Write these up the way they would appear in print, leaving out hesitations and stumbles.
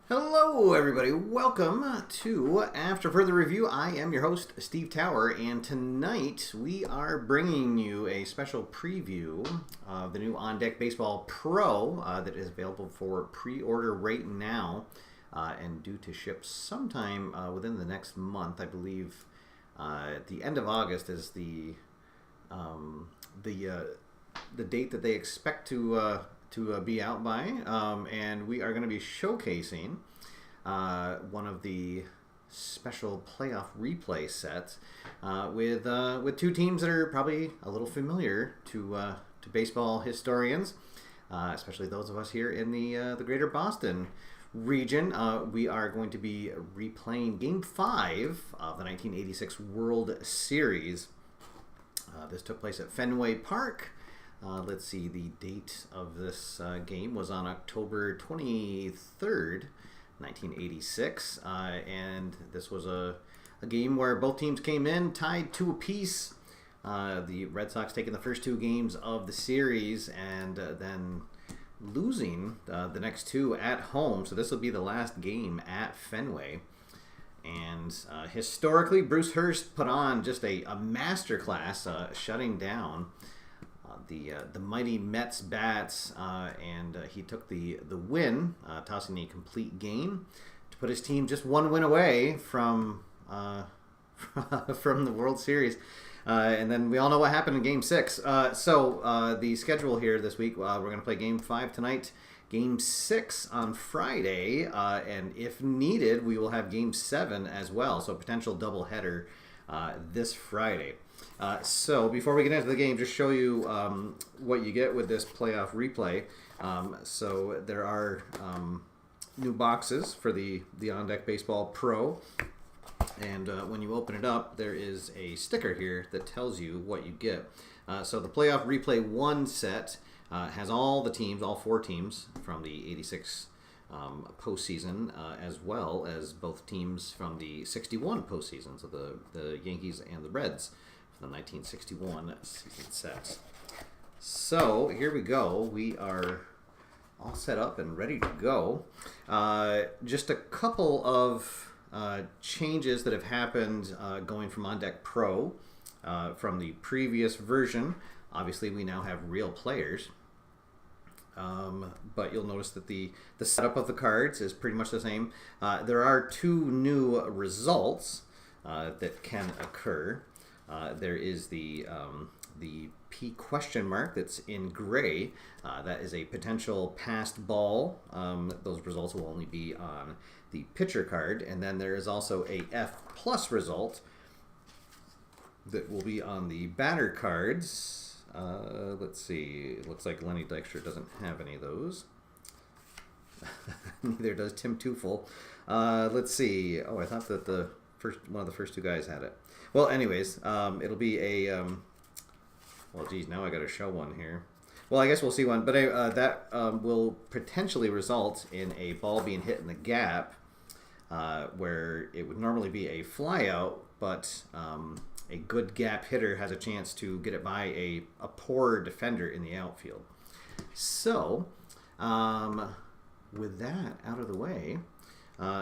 Hello, everybody. Welcome to After Further Review. I am your host, Steve Tower, and tonight we are bringing you a special preview of the new On Deck Baseball Pro that is available for pre-order right now and due to ship sometime within the next month. I believe at the end of August is the date that they expect to be out by, and we are going to be showcasing one of the special playoff replay sets with two teams that are probably a little familiar to baseball historians, especially those of us here in the greater Boston region. We are going to be replaying Game 5 of the 1986 World Series. This took place at Fenway Park. Let's see, the date of this game was on October 23rd, 1986, and this was a game where both teams came in tied 2 apiece. The Red Sox taking the first 2 games of the series and then losing the next 2 at home, so this will be the last game at Fenway. And historically, Bruce Hurst put on just a masterclass shutting down the mighty Mets bats, and he took the win, tossing a complete game to put his team just 1 win away from from the World Series. And then we all know what happened in Game 6. So the schedule here this week, we're going to play Game 5 tonight, Game 6 on Friday, and if needed, we will have Game 7 as well, so a potential doubleheader this Friday. So before we get into the game, just show you what you get with this playoff replay. So there are new boxes for the On Deck Baseball Pro, and when you open it up, there is a sticker here that tells you what you get. So the playoff replay 1 set has all the teams, all 4 teams from the 86 postseason, as well as both teams from the 61 postseason, so the Yankees and the Reds for the 1961 season set. So here we go. We are all set up and ready to go. Just a couple of changes that have happened going from On Deck Pro from the previous version. Obviously, we now have real players. But you'll notice that the setup of the cards is pretty much the same. There are 2 new results that can occur. There is the P question mark that's in gray. That is a potential passed ball. Those results will only be on the pitcher card. And then there is also a F plus result that will be on the batter cards. Let's see. It looks like Lenny Dykstra doesn't have any of those. Neither does Tim Teufel. Let's see. Oh, I thought that one of the first 2 guys had it. Well, anyways, it'll be a. Well, geez, now I got to show one here. Well, I guess we'll see one, but that will potentially result in a ball being hit in the gap, where it would normally be a flyout, but a good gap hitter has a chance to get it by a poor defender in the outfield. So, with that out of the way,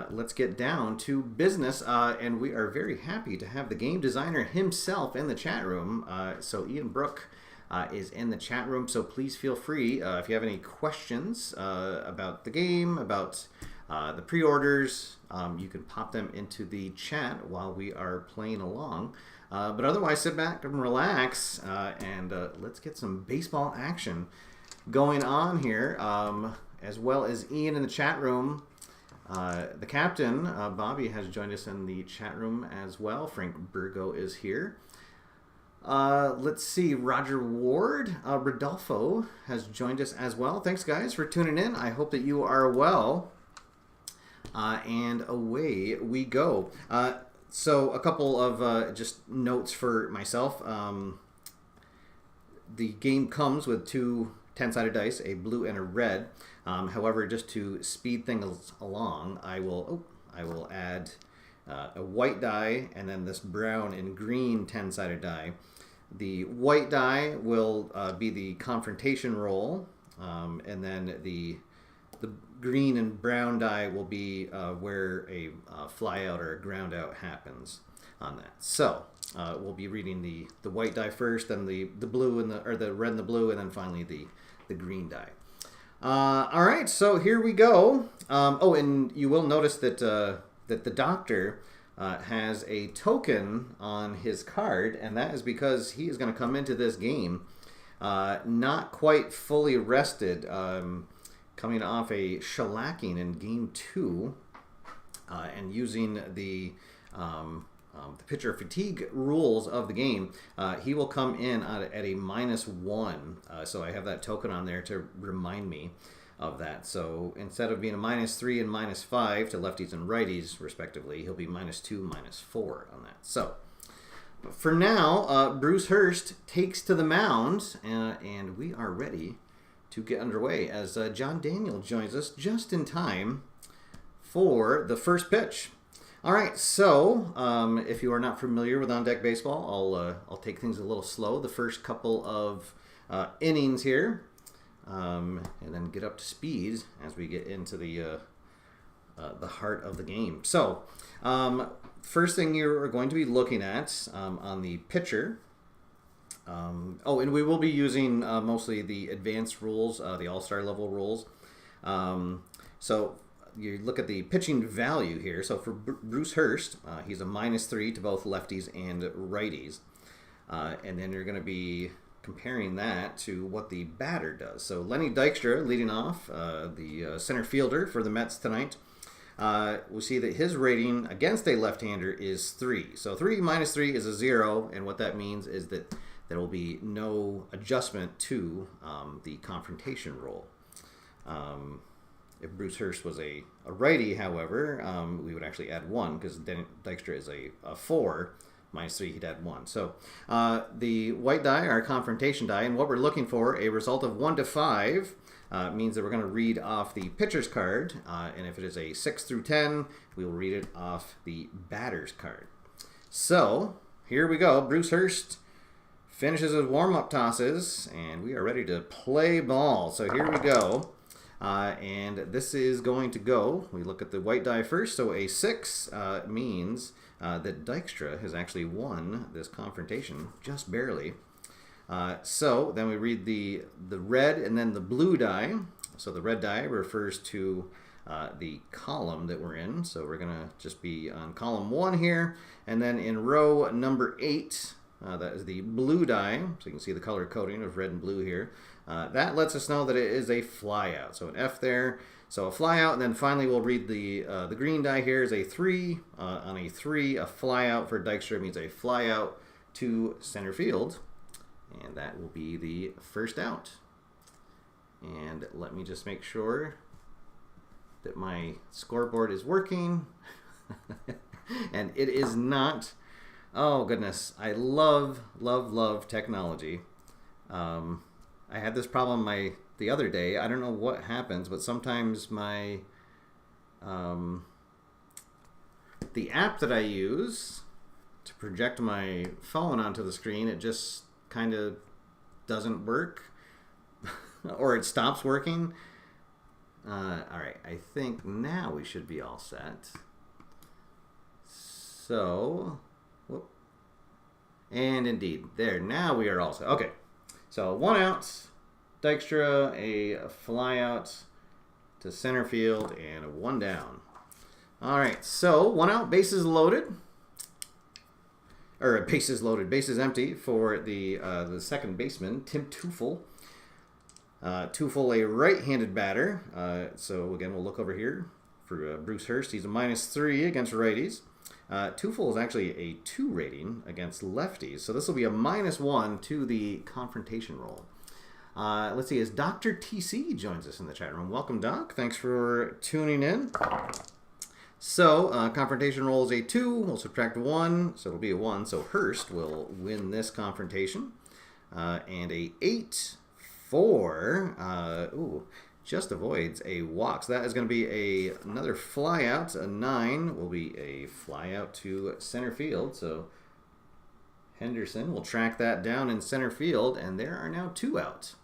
let's get down to business. And we are very happy to have the game designer himself in the chat room. So Ian Brook is in the chat room, so please feel free if you have any questions about the game, about the pre-orders, you can pop them into the chat while we are playing along. But otherwise, sit back and relax, and let's get some baseball action going on here, as well as Ian in the chat room. The captain, Bobby, has joined us in the chat room as well. Frank Burgo is here. Let's see, Roger Ward, Rodolfo has joined us as well. Thanks, guys, for tuning in. I hope that you are well. And away we go. So a couple of just notes for myself. The game comes with 2 10-sided dice, a blue and a red. However, just to speed things along, I will add a white die and then this brown and green 10-sided die. The white die will be the confrontation roll, and then the the green and brown die will be where a fly out or a ground out happens on that. So we'll be reading the white die first, then the blue and the red and the blue, and then finally the green die. All right, so here we go. Oh, and you will notice that that the doctor has a token on his card, and that is because he is going to come into this game not quite fully rested, coming off a shellacking in Game 2, and using the pitcher fatigue rules of the game. He will come in at a -1, so I have that token on there to remind me of that. So instead of being a -3 and -5 to lefties and righties respectively, he'll be -2, -4 on that. So for now, Bruce Hurst takes to the mound, and we are ready to get underway as John Daniel joins us just in time for the first pitch. All right, so if you are not familiar with On Deck Baseball, I'll take things a little slow the first couple of innings here, and then get up to speed as we get into the heart of the game. So first thing you're going to be looking at on the pitcher. Oh, and we will be using mostly the advanced rules, the all-star level rules. So you look at the pitching value here. So for Bruce Hurst, he's a -3 to both lefties and righties. And then you're going to be comparing that to what the batter does. So Lenny Dykstra leading off, the center fielder for the Mets tonight. We see that his rating against a left-hander is 3. So 3 - 3 is a 0, and what that means is that there will be no adjustment to the confrontation rule. If Bruce Hurst was a righty, however, we would actually add 1, because Dykstra is a 4. -3, he'd add 1. So the white die, our confrontation die, and what we're looking for, a result of 1 to 5, means that we're going to read off the pitcher's card, and if it is a 6 through 10, we will read it off the batter's card. So here we go. Bruce Hurst finishes his warm-up tosses, and we are ready to play ball. So here we go. And this is going to go, we look at the white die first, so a 6 means that Dykstra has actually won this confrontation, just barely. So then we read the red and then the blue die. So the red die refers to the column that we're in, so we're going to just be on column 1 here, and then in row number 8, that is the blue die, so you can see the color coding of red and blue here. That lets us know that it is a flyout, so an F there. So a flyout, and then finally we'll read the green die here is a 3. On a 3, a flyout for Dykstra means a flyout to center field, and that will be the first out. And let me just make sure that my scoreboard is working, and it is not. Oh goodness, I love technology. I had this problem the other day. I don't know what happens, but sometimes my the app that I use to project my phone onto the screen, it just kind of doesn't work, or it stops working. All right, I think now we should be all set. So, whoop. And indeed, there, now we are all set. Okay, so 1 out, Dykstra, a fly out to center field, and a 1 down. All right, so 1 out, bases loaded. Or bases loaded, bases empty for the second baseman, Tim Teufel. Teufel, a right-handed batter. So again, we'll look over here for Bruce Hurst. He's a -3 against righties. Teufel is actually a 2 rating against lefties. So this will be a -1 to the confrontation roll. Let's see, as Dr. TC joins us in the chat room. Welcome, Doc. Thanks for tuning in. So, confrontation roll is a 2. We'll subtract 1, so it'll be a 1. So Hurst will win this confrontation. And a 8 for, just avoids a walk. So that is going to be another fly out. A 9 will be a fly out to center field. So Henderson will track that down in center field, and there are now 2 out.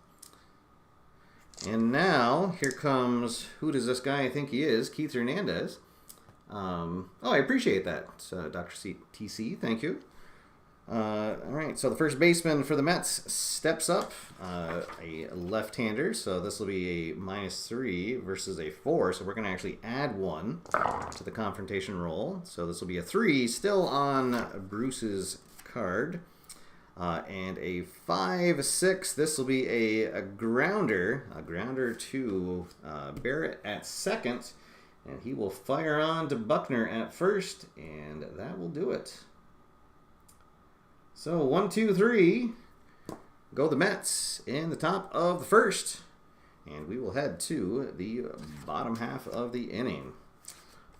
And now, here comes, who does this guy think he is? Keith Hernandez. Oh, I appreciate that, Dr. TC. Thank you. All right, so the first baseman for the Mets steps up, a left-hander, so this will be a -3 versus a 4, so we're going to actually add 1 to the confrontation roll. So this will be a 3, still on Bruce's card, and a 5-6. This will be a grounder to Barrett at second, and he will fire on to Buckner at first, and that will do it. So 1, 2, 3, go the Mets in the top of the first. And we will head to the bottom half of the inning.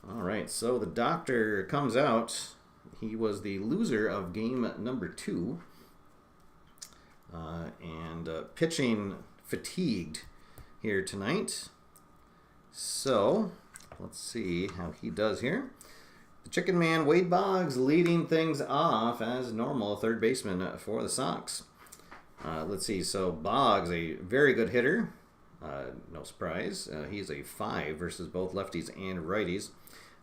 All right, so the doctor comes out. He was the loser of game number 2. And pitching fatigued here tonight. So let's see how he does here. The Chicken Man, Wade Boggs, leading things off as normal, third baseman for the Sox. Let's see, so Boggs, a very good hitter. No surprise. He's a 5 versus both lefties and righties.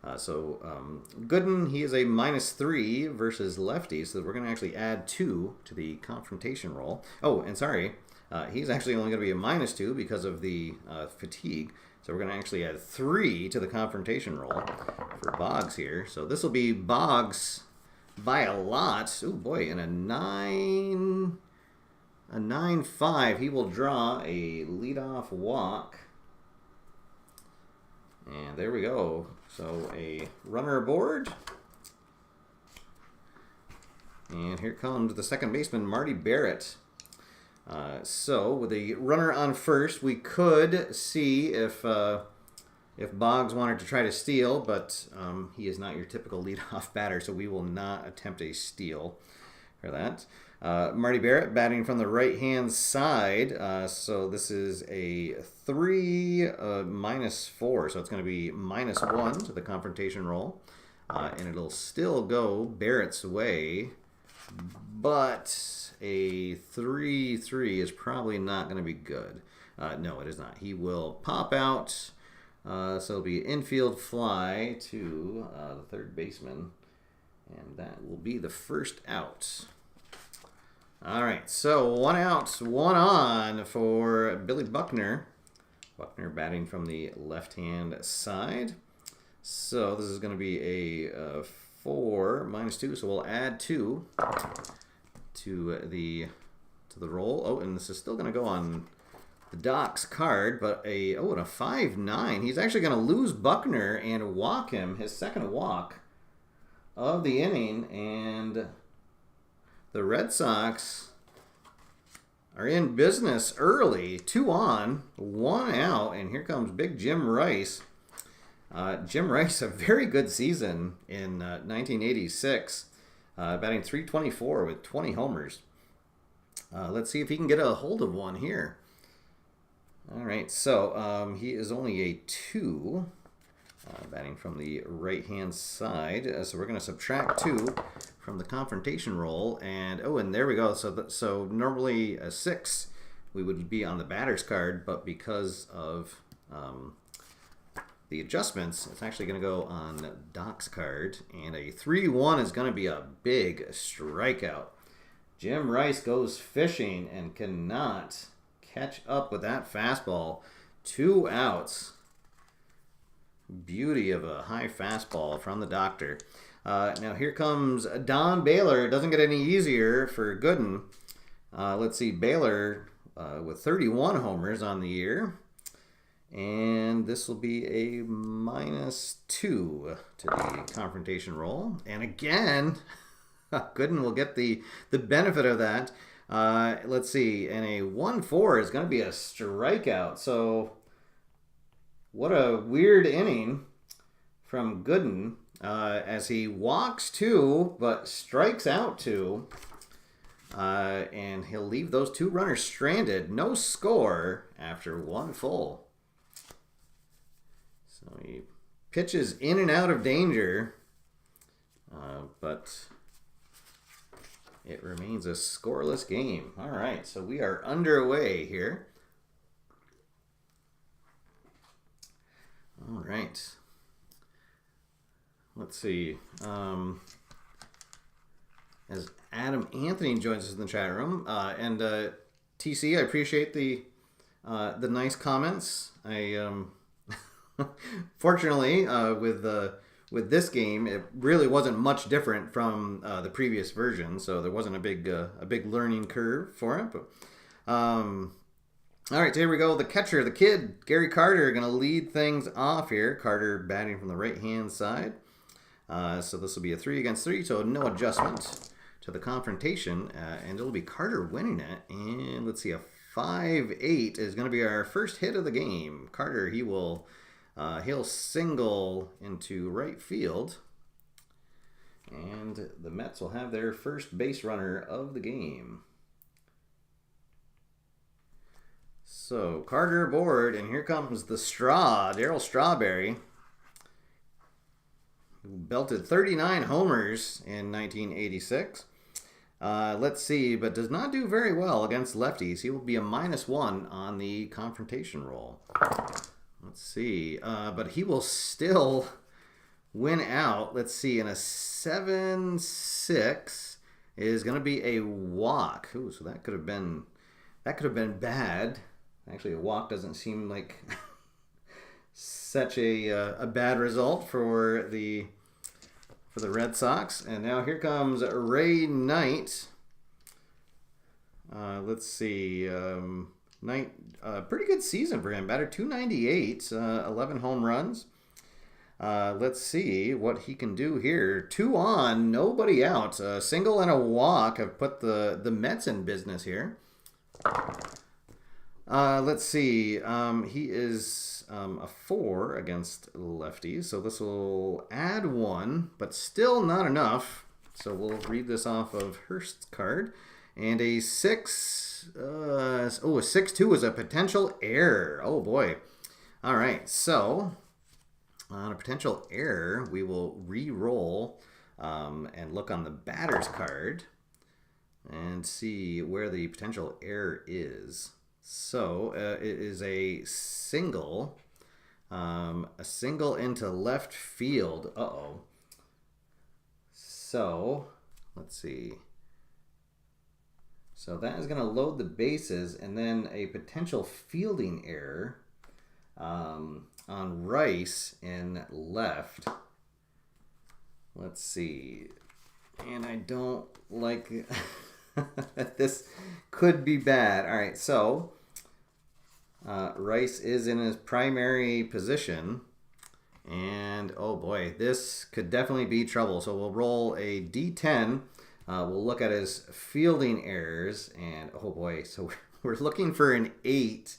Gooden, he is a -3 versus lefties, so we're going to actually add 2 to the confrontation roll. Oh, and sorry, he's actually only going to be a -2 because of the fatigue. So we're going to actually add 3 to the confrontation roll for Boggs here. So this will be Boggs by a lot. Oh boy, and a 9-5. He will draw a leadoff walk. And there we go. So a runner aboard. And here comes the second baseman, Marty Barrett. So with a runner on first, we could see if Boggs wanted to try to steal, but he is not your typical leadoff batter, so we will not attempt a steal for that. Marty Barrett batting from the right-hand side, so this is a 3 -4, so it's going to be -1 to the confrontation roll, and it'll still go Barrett's way, but a 3-3 is probably not going to be good. No, it is not. He will pop out, so it'll be infield fly to the third baseman, and that will be the first out. All right, so 1 out, 1 on for Billy Buckner. Buckner batting from the left-hand side. So this is going to be a 4 -2, so we'll add 2 to the roll. Oh, and this is still going to go on the Doc's card, but and a 5-9. He's actually going to lose Buckner and walk him, his second walk of the inning, and the Red Sox are in business early. 2 on, 1 out, and here comes big Jim Rice. Jim Rice, a very good season in 1986. Batting .324 with 20 homers. Let's see if he can get a hold of one here. All right, so he is only a 2, batting from the right-hand side. So we're going to subtract 2 from the confrontation roll, and and there we go. So normally a 6, we would be on the batter's card, but because of the adjustments, it's actually going to go on Doc's card, and a 3-1 is going to be a big strikeout. Jim Rice goes fishing and cannot catch up with that fastball. 2 outs. Beauty of a high fastball from the doctor. Now here comes Don Baylor. It doesn't get any easier for Gooden. Let's see, Baylor with 31 homers on the year. And this will be a -2 to the confrontation roll. And again, Gooden will get the benefit of that. Let's see, and a 1-4 is going to be a strikeout. So what a weird inning from Gooden as he walks 2 but strikes out 2. And he'll leave those 2 runners stranded. No score after 1 full. So he pitches in and out of danger, but it remains a scoreless game. All right, so we are underway here. All right. Let's see. As Adam Anthony joins us in the chat room, and TC, I appreciate the nice comments. I fortunately with this game, it really wasn't much different from the previous version, so there wasn't a big learning curve for it. But all right, so here we go. The catcher, the kid, Gary Carter, going to lead things off here. Carter batting from the right-hand side. So this will be a 3-against-3, so no adjustment to the confrontation. And it'll be Carter winning it. And let's see, a 5-8 is going to be our first hit of the game. Carter, he'll single into right field. And the Mets will have their first base runner of the game. So, Carter aboard, and here comes the Straw, Darryl Strawberry, who belted 39 homers in 1986. Let's see, but does not do very well against lefties. He will be a -1 on the confrontation roll. Let's see, but he will still win out. Let's see, in a 7-6 is going to be a walk. Ooh, so that could have been bad. Actually, a walk doesn't seem like such a bad result for the Red Sox. And now here comes Ray Knight. Let's see, Knight, pretty good season for him. Batted .298, 11 home runs. Let's see what he can do here. 2 on, nobody out. A single and a walk have put the Mets in business here. Let's see. He is a 4 against lefties, so this will add 1, but still not enough. So we'll read this off of Hurst's card. And a 6, a 6-2 is a potential error. Oh boy. All right, so on a potential error, we will re-roll and look on the batter's card and see where the potential error is. So it is a single into left field. Uh-oh. So let's see. So that is going to load the bases, and then a potential fielding error on Rice in left. Let's see. And I don't like this could be bad. All right, so Rice is in his primary position, and oh boy, this could definitely be trouble. So we'll roll a D10. We'll look at his fielding errors, and oh boy, so we're looking for an 8.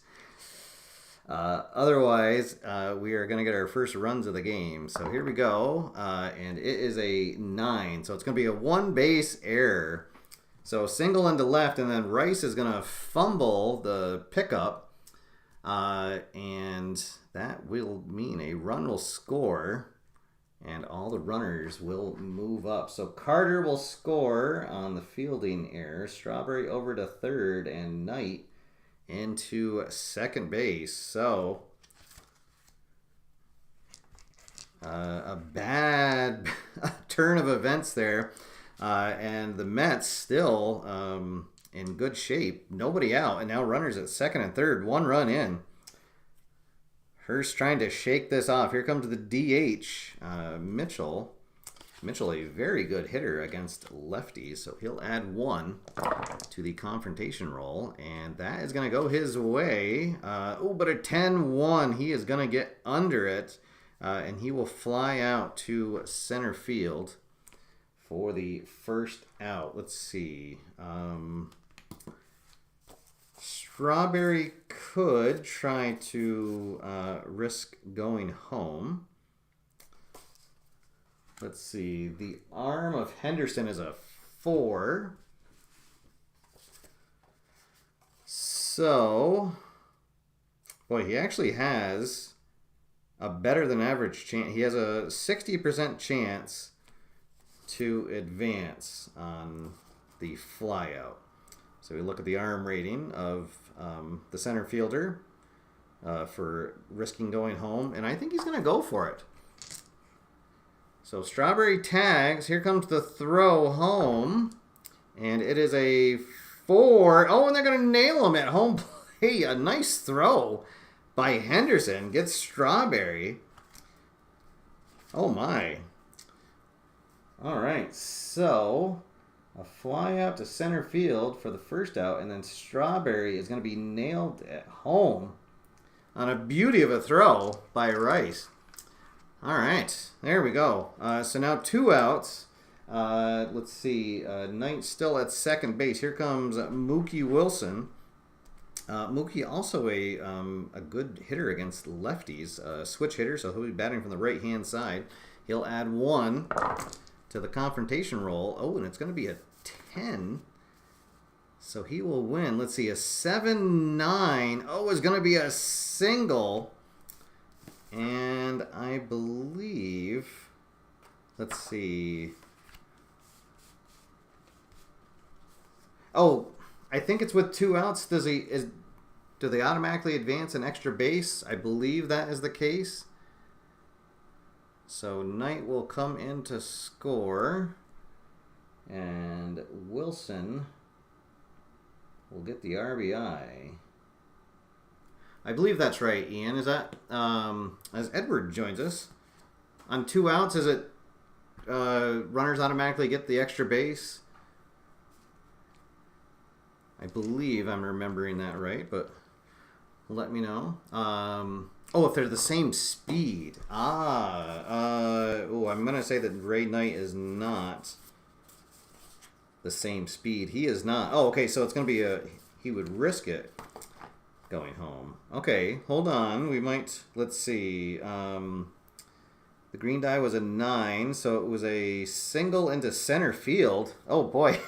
Otherwise, we are going to get our first runs of the game. So here we go, and it is a 9. So it's going to be a 1-base error. So single into left, and then Rice is going to fumble the pickup, and that will mean a run will score, and all the runners will move up. So Carter will score on the fielding error, Strawberry over to third, and Knight into second base. So a bad turn of events there. And the Mets still in good shape. Nobody out. And now runners at second and third. 1 run in. Hurst trying to shake this off. Here comes the DH, Mitchell. Mitchell, a very good hitter against lefties. So he'll add 1 to the confrontation roll. And that is going to go his way. But a 10-1. He is going to get under it. And he will fly out to center field for the first out. Let's see. Strawberry could try to risk going home. Let's see. The arm of Henderson is a 4. So, boy, he actually has a better than average chance. He has a 60% chance to advance on the flyout. So we look at the arm rating of the center fielder. for risking going home, and I think he's going to go for it. So Strawberry tags. Here comes the throw home, and it is a 4. Oh, and they're going to nail him at home plate. A nice throw by Henderson. Gets Strawberry. Oh, my. All right, so a fly out to center field for the first out, and then Strawberry is going to be nailed at home on a beauty of a throw by Rice. All right, there we go. So now 2 outs. Let's see. Knight still at second base. Here comes Mookie Wilson. Mookie also a good hitter against lefties, switch hitter, so he'll be batting from the right-hand side. He'll add 1 to the confrontation roll. Oh, and it's going to be a 10. So he will win. Let's see, a 7-9. Oh, it's going to be a single. And I believe, let's see. Oh, I think it's with 2 outs. Do they automatically advance an extra base? I believe that is the case. So Knight will come in to score, and Wilson will get the RBI. I believe that's right, Ian. Is that as Edward joins us on 2 outs? Is it runners automatically get the extra base? I believe I'm remembering that right, but let me know. Oh, if they're the same speed. Oh, I'm going to say that Ray Knight is not the same speed. He is not. Oh, okay, so it's going to be he would risk it going home. Okay, hold on. We might, let's see. The green die was a 9, so it was a single into center field. Oh, boy.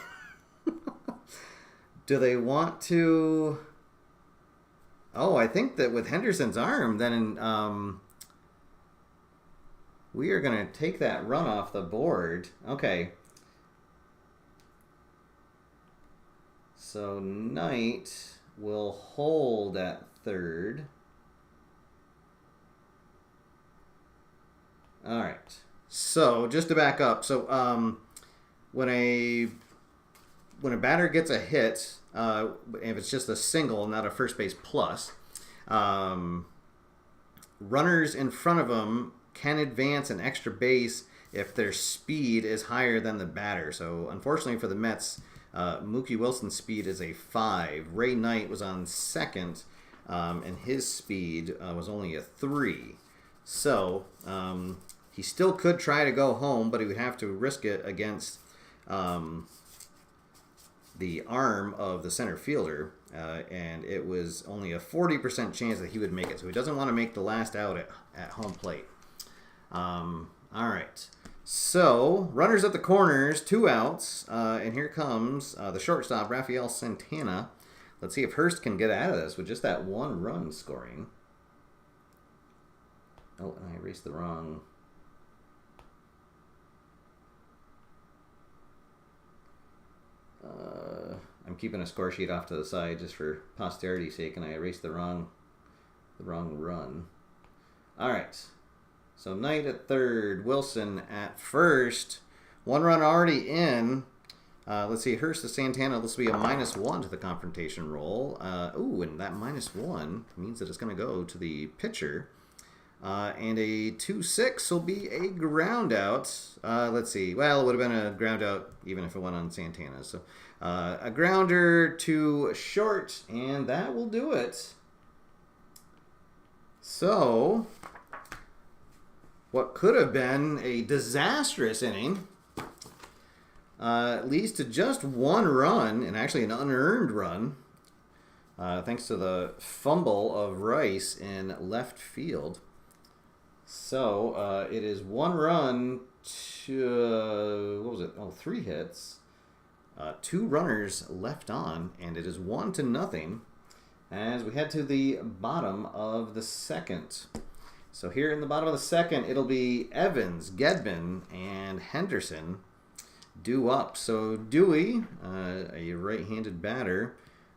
Do they want to... Oh, I think that with Henderson's arm, then we are going to take that run off the board. Okay. So Knight will hold at third. All right. So just to back up, so when a batter gets a hit, if it's just a single, not a first base plus, runners in front of them can advance an extra base if their speed is higher than the batter. So unfortunately for the Mets, Mookie Wilson's speed is a 5. Ray Knight was on second, and his speed was only a 3. So he still could try to go home, but he would have to risk it against the arm of the center fielder, and it was only a 40% chance that he would make it. So he doesn't want to make the last out at home plate. All right. So runners at the corners, 2 outs, and here comes the shortstop, Rafael Santana. Let's see if Hurst can get out of this with just that 1 run scoring. Oh, and I erased the wrong... I'm keeping a score sheet off to the side just for posterity's sake, and I erased the wrong run. All right. So Knight at third, Wilson at first. 1 run already in. Let's see, Hurst to Santana. This will be a -1 to the confrontation roll. Ooh, and that -1 means that it's going to go to the pitcher. And a 2-6 will be a ground out. Let's see. Well, it would have been a ground out even if it went on Santana. So a grounder to short, and that will do it. So what could have been a disastrous inning leads to just 1 run, and actually an unearned run, thanks to the fumble of Rice in left field. So it is 1 run to, what was it? Oh, 3 hits. 2 runners left on, and it is 1-0 as we head to the bottom of the second. So here in the bottom of the second, it'll be Evans, Gedman, and Henderson due up. So Dewey, a right-handed batter,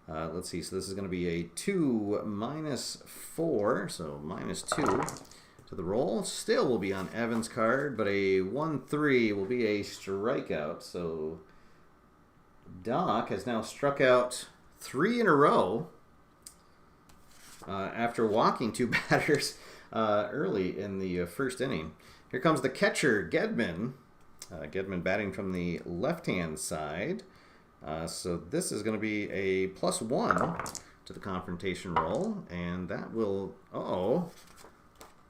Let's see. So this is going to be a 2 -4. So -2 to the roll. Still will be on Evan's card, but a 1-3 will be a strikeout. So Doc has now struck out 3 in a row after walking 2 batters early in the first inning. Here comes the catcher, Gedman. Gedman batting from the left-hand side. So this is going to be a +1 to the confrontation roll. And that will... Uh-oh.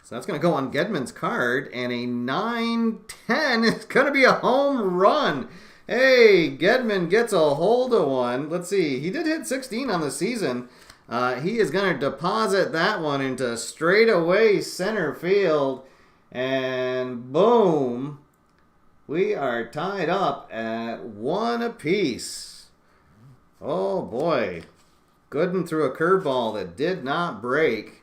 So that's going to go on Gedman's card. And a 9-10 is going to be a home run. Hey, Gedman gets a hold of one. Let's see. He did hit 16 on the season. He is going to deposit that one into straightaway center field. And boom. We are tied up at 1 apiece. Oh, boy. Gooden threw a curveball that did not break.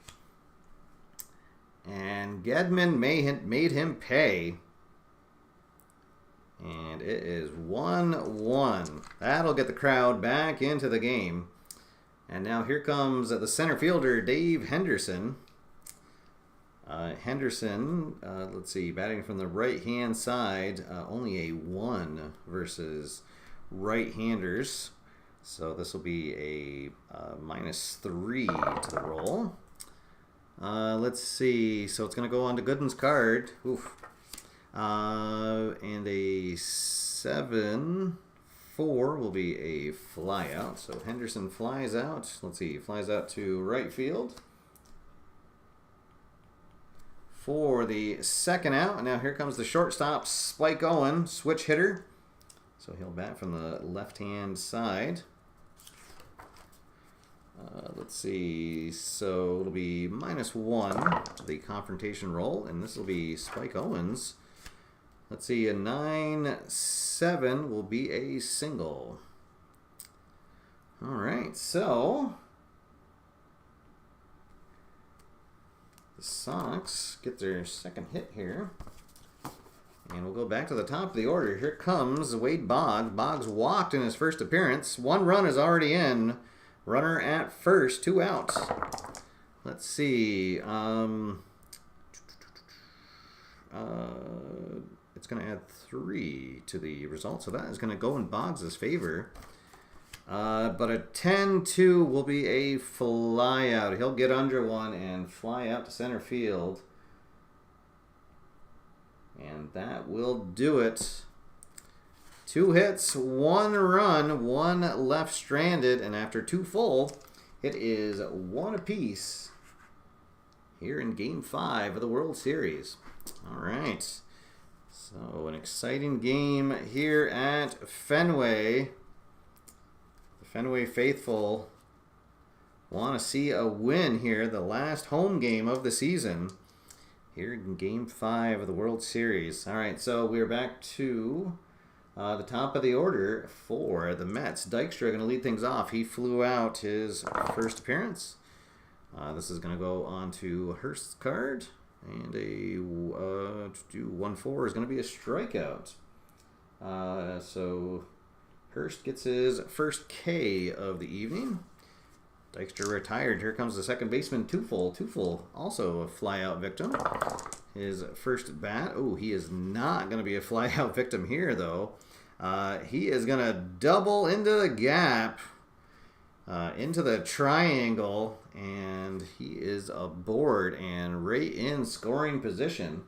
And Gedman made him pay. And it is 1-1. That'll get the crowd back into the game. And now here comes the center fielder, Dave Henderson. Henderson, let's see, batting from the right-hand side, only a 1 versus right-handers. So this will be a -3 to the roll. Let's see, so it's going to go on to Gooden's card. Oof. And a 7-4 will be a flyout. So Henderson flies out. Let's see, flies out to right field for the second out. And now here comes the shortstop, Spike Owen, switch hitter. So he'll bat from the left-hand side. Let's see, so it'll be -1 to the confrontation roll, and this will be Spike Owens. Let's see, a 9-7 will be a single. All right, so the Sox get their second hit here. And we'll go back to the top of the order. Here comes Wade Boggs. Boggs walked in his first appearance. 1 run is already in. Runner at first, 2 outs. Let's see. It's going to add 3 to the result, so that is going to go in Boggs' favor. But a 10-2 will be a flyout. He'll get under one and fly out to center field. And that will do it. 2 hits, 1 run, 1 left stranded, and after 2 full, it is 1 apiece here in Game 5 of the World Series. All right, so an exciting game here at Fenway. The Fenway faithful want to see a win here, the last home game of the season here in Game 5 of the World Series. All right, so we're back to the top of the order for the Mets. Dykstra going to lead things off. He flew out his first appearance. This is going to go on to Hurst's card. And a 1-4 is going to be a strikeout. So Hurst gets his first K of the evening. Dykstra retired. Here comes the second baseman, Tufel. Tufel, also a flyout victim. His first bat. Oh, he is not going to be a flyout victim here, though. He is going to double into the gap, into the triangle, and he is aboard and right in scoring position.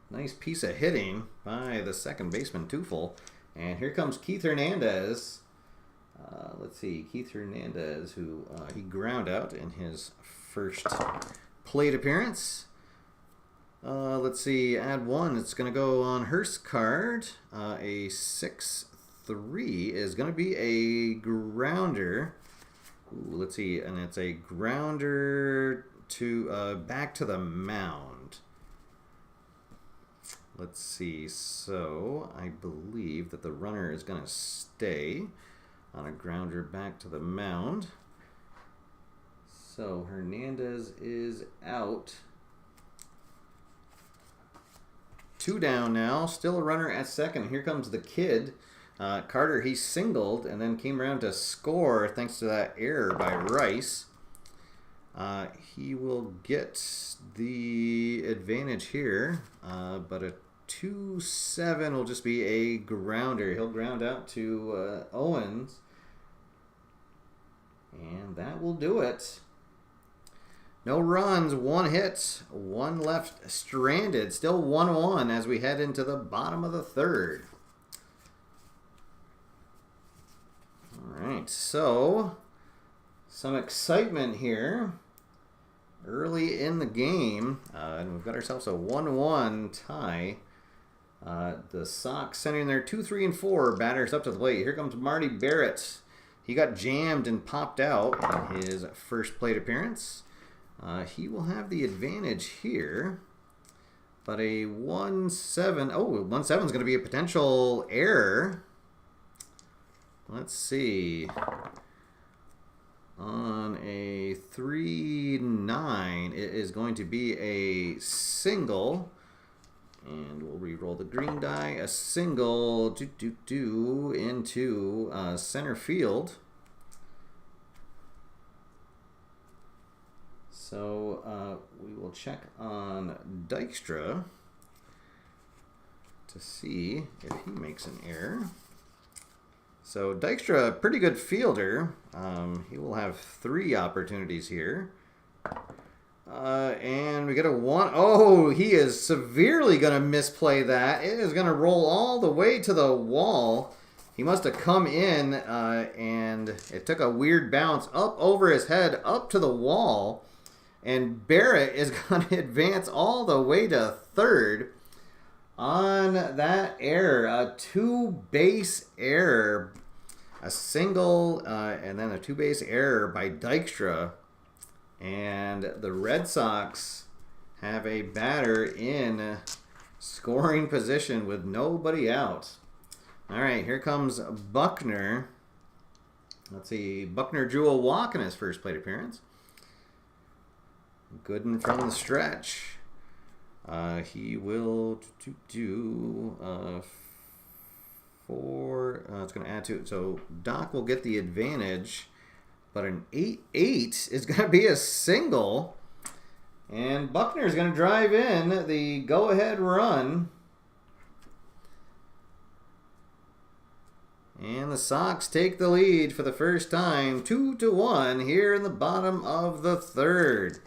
Nice piece of hitting by the second baseman, Tufel. And here comes Keith Hernandez. Let's see, Keith Hernandez, who he ground out in his first plate appearance. Let's see, add 1. It's going to go on Hurst's card. A 6-3 is going to be a grounder. Ooh, let's see, and it's a grounder to back to the mound. Let's see, so I believe that the runner is going to stay on a grounder back to the mound. So Hernandez is out. 2 down now. Still a runner at second. Here comes the kid, Carter, he singled and then came around to score thanks to that error by Rice. He will get the advantage here, but a 2-7 will just be a grounder. He'll ground out to Owens, and that will do it. No runs, 1 hit, 1 left stranded. Still 1-1 as we head into the bottom of the third. All right, so some excitement here early in the game, and we've got ourselves a 1-1 tie. The Sox sending their 2, 3, and 4 batters up to the plate. Here comes Marty Barrett. He got jammed and popped out in his first plate appearance. He will have the advantage here, but a 1-7. Oh, 1-7 is going to be a potential error. Let's see. On a 3-9, it is going to be a single. And we'll re-roll the green die. A single into center field. So we will check on Dykstra to see if he makes an error. So Dykstra, a pretty good fielder. He will have 3 opportunities here. And we get a 1. Oh, he is severely going to misplay that. It is going to roll all the way to the wall. He must have come in and it took a weird bounce up over his head, up to the wall. And Barrett is going to advance all the way to third on that error. A 2-base error. A single and then a 2-base error by Dykstra. And the Red Sox have a batter in scoring position with nobody out. All right, here comes Buckner. Let's see. Buckner drew a walk in his first plate appearance. Gooden from the stretch. He will do 4. It's going to add 2. So Doc will get the advantage. But an 8-8 is going to be a single. And Buckner is going to drive in the go-ahead run. And the Sox take the lead for the first time, 2-1 here in the bottom of the third.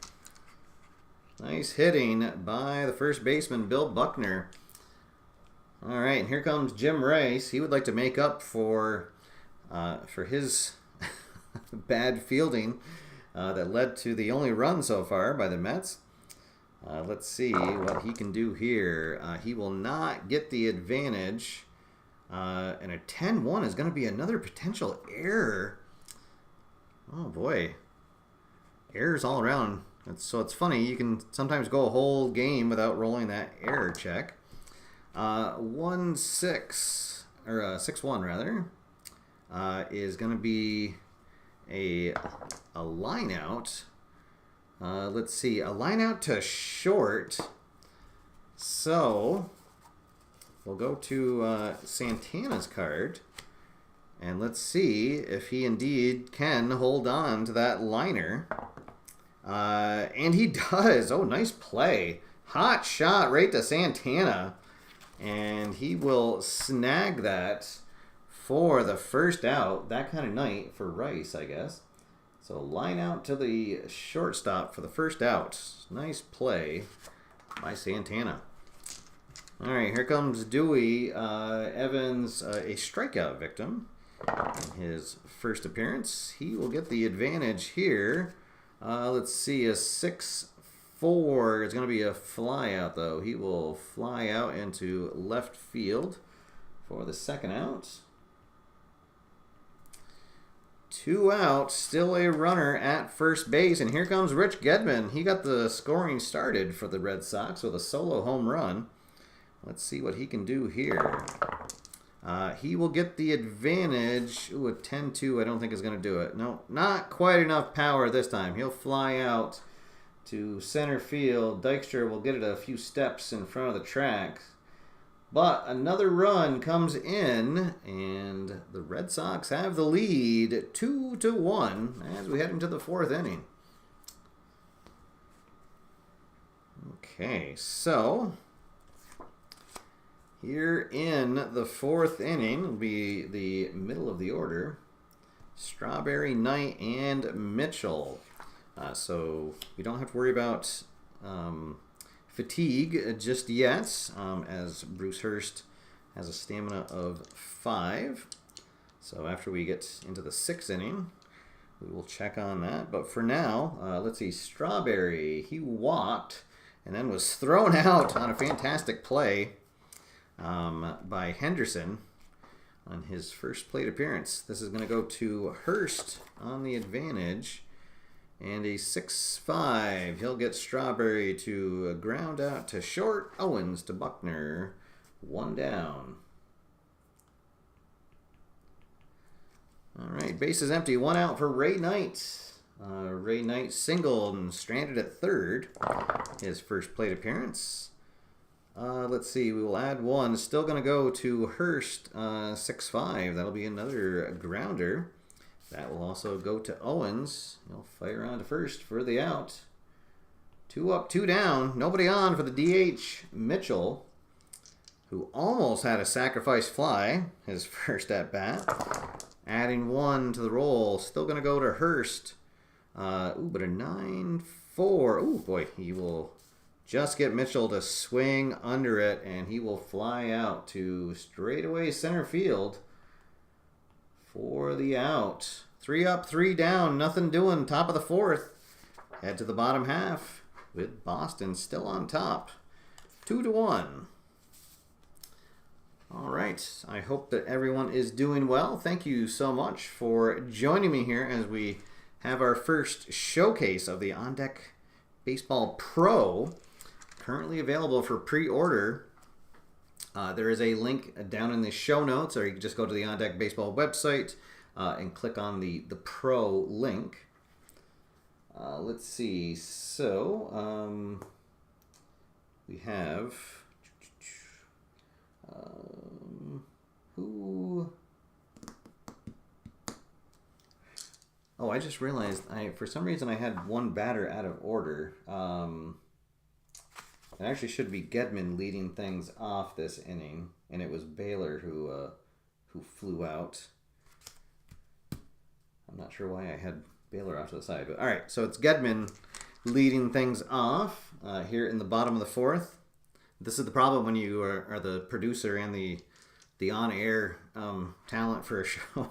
Nice hitting by the first baseman, Bill Buckner. All right, and here comes Jim Rice. He would like to make up for his bad fielding that led to the only run so far by the Mets. Let's see what he can do here. He will not get the advantage. And a 10-1 is going to be another potential error. Oh, boy. Errors all around. So it's funny. You can sometimes go a whole game without rolling that error check. 1-6, or 6-1 rather, is going to be a line out. Let's see, a line out to short. So we'll go to Santana's card, and let's see if he indeed can hold on to that liner. And he does. Oh, nice play. Hot shot right to Santana. And he will snag that for the first out. That kind of night for Rice, I guess. So line out to the shortstop for the first out. Nice play by Santana. All right, here comes Dewey. Evans, a strikeout victim in his first appearance. He will get the advantage here. Let's see, a 6-4 is going to be a fly out, though. He will fly out into left field for the second out. 2 out, still a runner at first base, and here comes Rich Gedman. He got the scoring started for the Red Sox with a solo home run. Let's see what he can do here. He will get the advantage. Ooh, a 10-2 I don't think is going to do it. No, not quite enough power this time. He'll fly out to center field. Dykstra will get it a few steps in front of the track. But another run comes in, and the Red Sox have the lead 2-1 as we head into the 4th inning. Okay, so here in the 4th inning will be the middle of the order. Strawberry, Knight, and Mitchell. So we don't have to worry about fatigue just yet, as Bruce Hurst has a stamina of 5. So after we get into the 6th inning, we will check on that. But for now, let's see. Strawberry, he walked and then was thrown out on a fantastic play by Henderson on his first plate appearance. This is going to go to Hurst on the advantage. And a 6-5. He'll get Strawberry to ground out to short. Owens to Buckner. 1 down. All right, base is empty. 1 out for Ray Knight. Ray Knight singled and stranded at 3rd. His first plate appearance. Let's see. We will add 1. Still going to go to Hurst. 6-5. That'll be another grounder. That will also go to Owens. He'll fire on to first for the out. 2 up, 2 down. Nobody on for the DH. Mitchell, who almost had a sacrifice fly, his first at bat. Adding 1 to the roll. Still going to go to Hurst. But a 9-4. Ooh, boy, he will just get Mitchell to swing under it, and he will fly out to straightaway center field for the out. 3 up, 3 down, nothing doing. Top of the 4th. Head to the bottom half with Boston still on top. 2-1. All right. I hope that everyone is doing well. Thank you so much for joining me here as we have our first showcase of the On Deck Baseball Pro, currently available for pre-order. There is a link down in the show notes, or you can just go to the On Deck Baseball website and click on the Pro link. Let's see. So we have who? Oh, I just realized for some reason I had 1 batter out of order. It actually should be Gedman leading things off this inning, and it was Baylor who flew out. I'm not sure why I had Baylor off to the side, but all right. So it's Gedman leading things off here in the bottom of the 4th. This is the problem when you are the producer and the on-air talent for a show.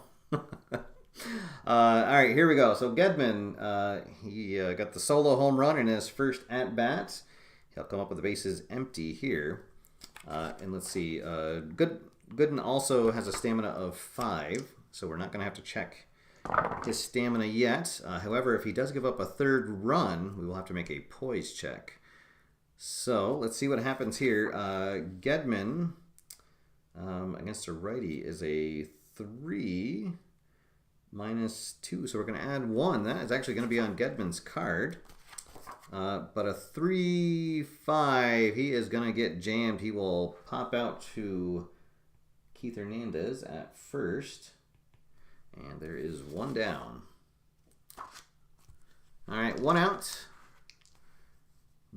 All right, here we go. So Gedman, he got the solo home run in his first at-bat. He'll come up with the bases empty here. And let's see. Gooden also has a stamina of 5, so we're not going to have to check his stamina yet. However, if he does give up a 3rd run, we will have to make a poise check. So let's see what happens here. Gedman against a righty is a 3 minus 2, so we're going to add 1. That is actually going to be on Gedman's card. But a 3-5, he is going to get jammed. He will pop out to Keith Hernandez at first. And there is 1 down. All right, 1 out.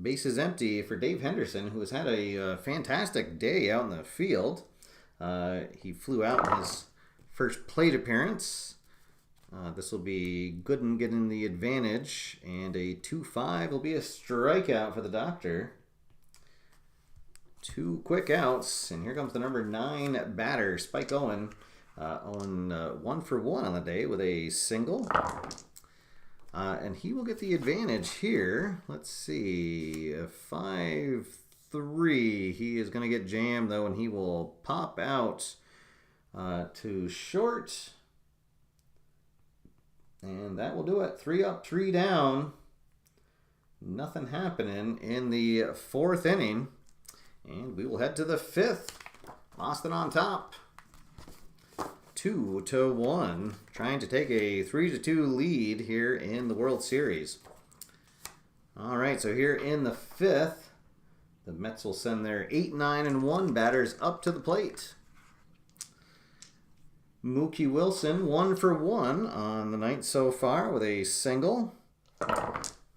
Base is empty for Dave Henderson, who has had a fantastic day out in the field. He flew out in his first plate appearance. This will be Gooden getting the advantage, and a 2-5 will be a strikeout for the doctor. 2 quick outs, and here comes the number 9 batter, Spike Owen. Owen 1 for 1 on the day with a single. And he will get the advantage here. Let's see, a 5-3. He is going to get jammed, though, and he will pop out to short. And that will do it. 3 up, 3 down. Nothing happening in the 4th inning. And we will head to the 5th. Boston on top. 2-1. Trying to take a 3-2 lead here in the World Series. All right, so here in the 5th, the Mets will send their 8, 9, and 1 batters up to the plate. Mookie Wilson, 1 for 1 on the night so far with a single.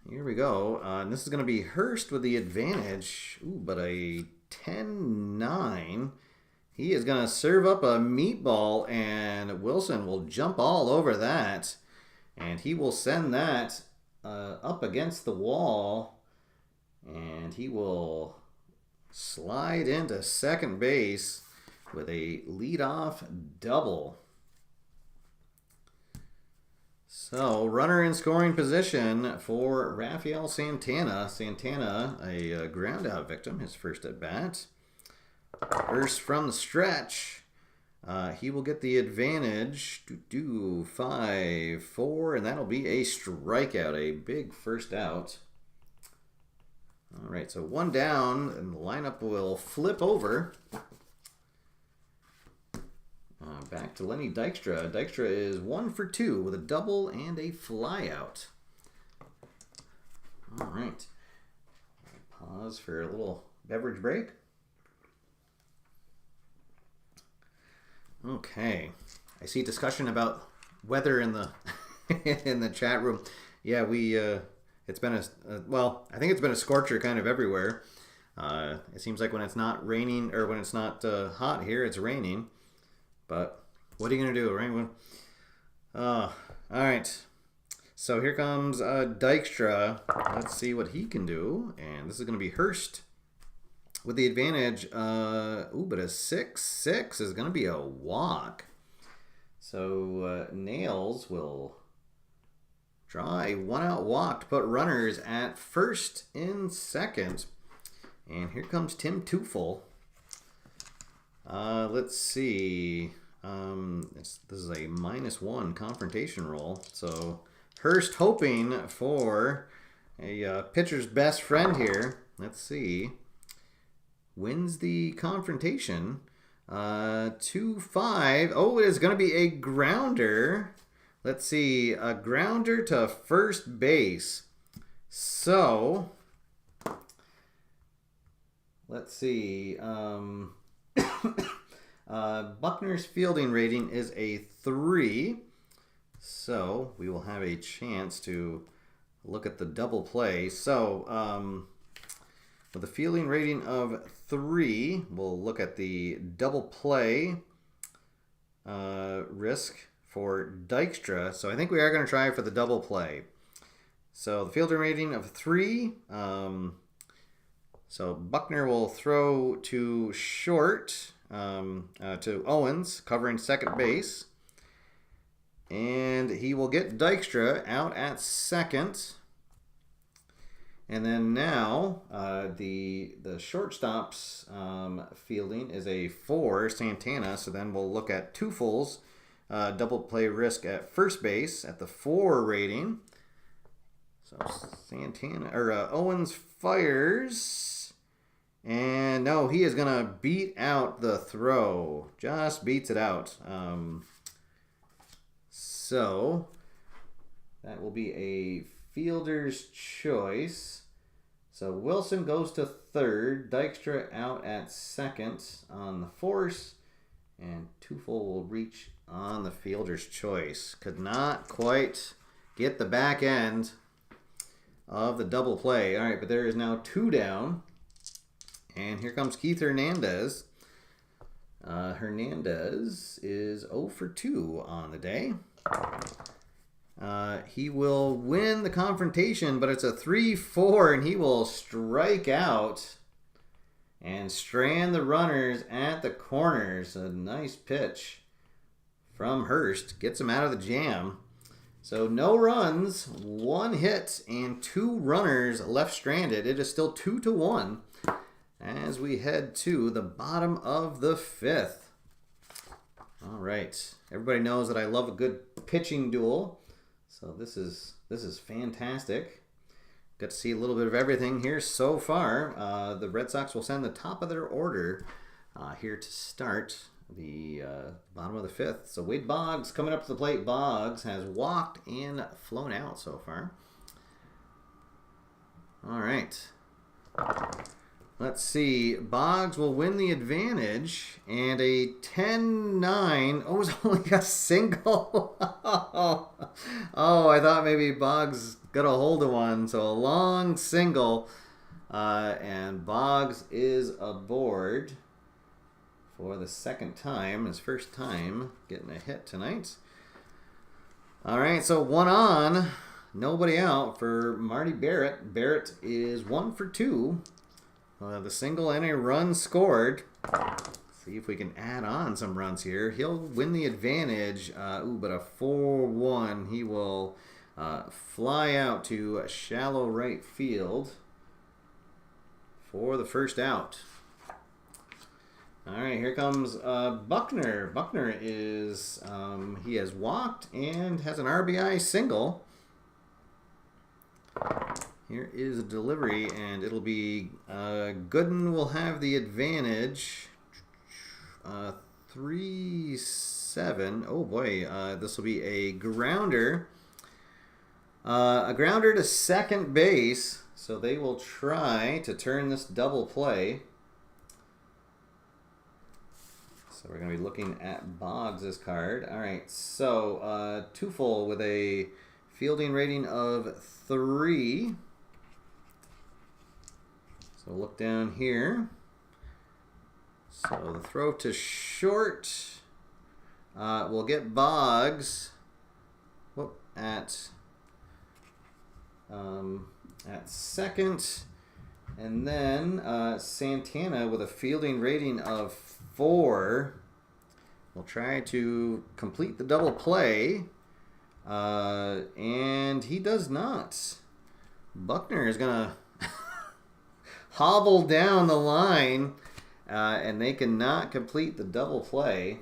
Here we go. And this is going to be Hurst with the advantage. Ooh, but a 10-9. He is going to serve up a meatball, and Wilson will jump all over that. And he will send that up against the wall. And he will slide into second base with a leadoff double. So, runner in scoring position for Rafael Santana. Santana, a ground-out victim, his first at-bat. First from the stretch. He will get the advantage. 5-4, and that'll be a strikeout, a big first out. All right, so 1 down, and the lineup will flip over. Back to Lenny Dykstra. Dykstra is 1 for 2 with a double and a flyout. All right. Pause for a little beverage break. Okay. I see discussion about weather in the in the chat room. Yeah, it's been well, I think it's been a scorcher kind of everywhere. It seems like when it's not raining, or when it's not hot here, it's raining. But what are you going to do, right? All right. So here comes Dykstra. Let's see what he can do. And this is going to be Hurst with the advantage. But a 6-6 is going to be a walk. So Nails will draw a 1-out walk to put runners at first and second. And here comes Tim Teufel. Let's see. This is a -1 confrontation roll. So Hurst hoping for a pitcher's best friend here. Let's see. Wins the confrontation. 2-5. Oh, it is going to be a grounder. Let's see. A grounder to first base. So let's see. Buckner's fielding rating is a 3, so we will have a chance to look at the double play. So with a fielding rating of 3, we'll look at the double play risk for Dykstra. So I think we are going to try for the double play. So the fielding rating of 3. So Buckner will throw to short. To Owens, covering second base. And he will get Dykstra out at second. And then now, the shortstop's fielding is a 4, Santana. So then we'll look at Teufel's double play risk at first base at the 4 rating. So Owens fires. And no, he is going to beat out the throw. Just beats it out. So that will be a fielder's choice. So Wilson goes to third. Dykstra out at second on the force. And Teufel will reach on the fielder's choice. Could not quite get the back end of the double play. All right, but there is now 2 down. And here comes Keith Hernandez. Hernandez is 0 for 2 on the day. He will win the confrontation, but it's a 3-4, and he will strike out and strand the runners at the corners. A nice pitch from Hurst. Gets him out of the jam. So no runs, 1 hit, and 2 runners left stranded. It is still 2-1. As we head to the bottom of the 5th. All right. Everybody knows that I love a good pitching duel. So this is fantastic. Got to see a little bit of everything here so far. The Red Sox will send the top of their order here to start the bottom of the 5th. So Wade Boggs coming up to the plate. Boggs has walked and flown out so far. All right. Let's see. Boggs will win the advantage, and a 10-9. Oh, it was only a single. Oh, I thought maybe Boggs got a hold of one. So a long single, and Boggs is aboard for the second time. His first time getting a hit tonight. All right, so 1 on, nobody out for Marty Barrett. Barrett is 1 for 2. The single and a run scored. See if we can add on some runs here. He'll win the advantage. But a 4-1. He will fly out to shallow right field for the first out. All right, here comes Buckner. Buckner is, he has walked and has an RBI single. Here is a delivery, and it'll be Gooden will have the advantage. 3-7. Oh boy, this will be a grounder. A grounder to second base, so they will try to turn this double play. So we're going to be looking at Boggs' card. All right, so Tufel with a fielding rating of 3. So look down here. So the throw to short will get Boggs at second, and then Santana with a fielding rating of 4 will try to complete the double play, and he does not. Buckner is gonna hobble down the line, and they cannot complete the double play.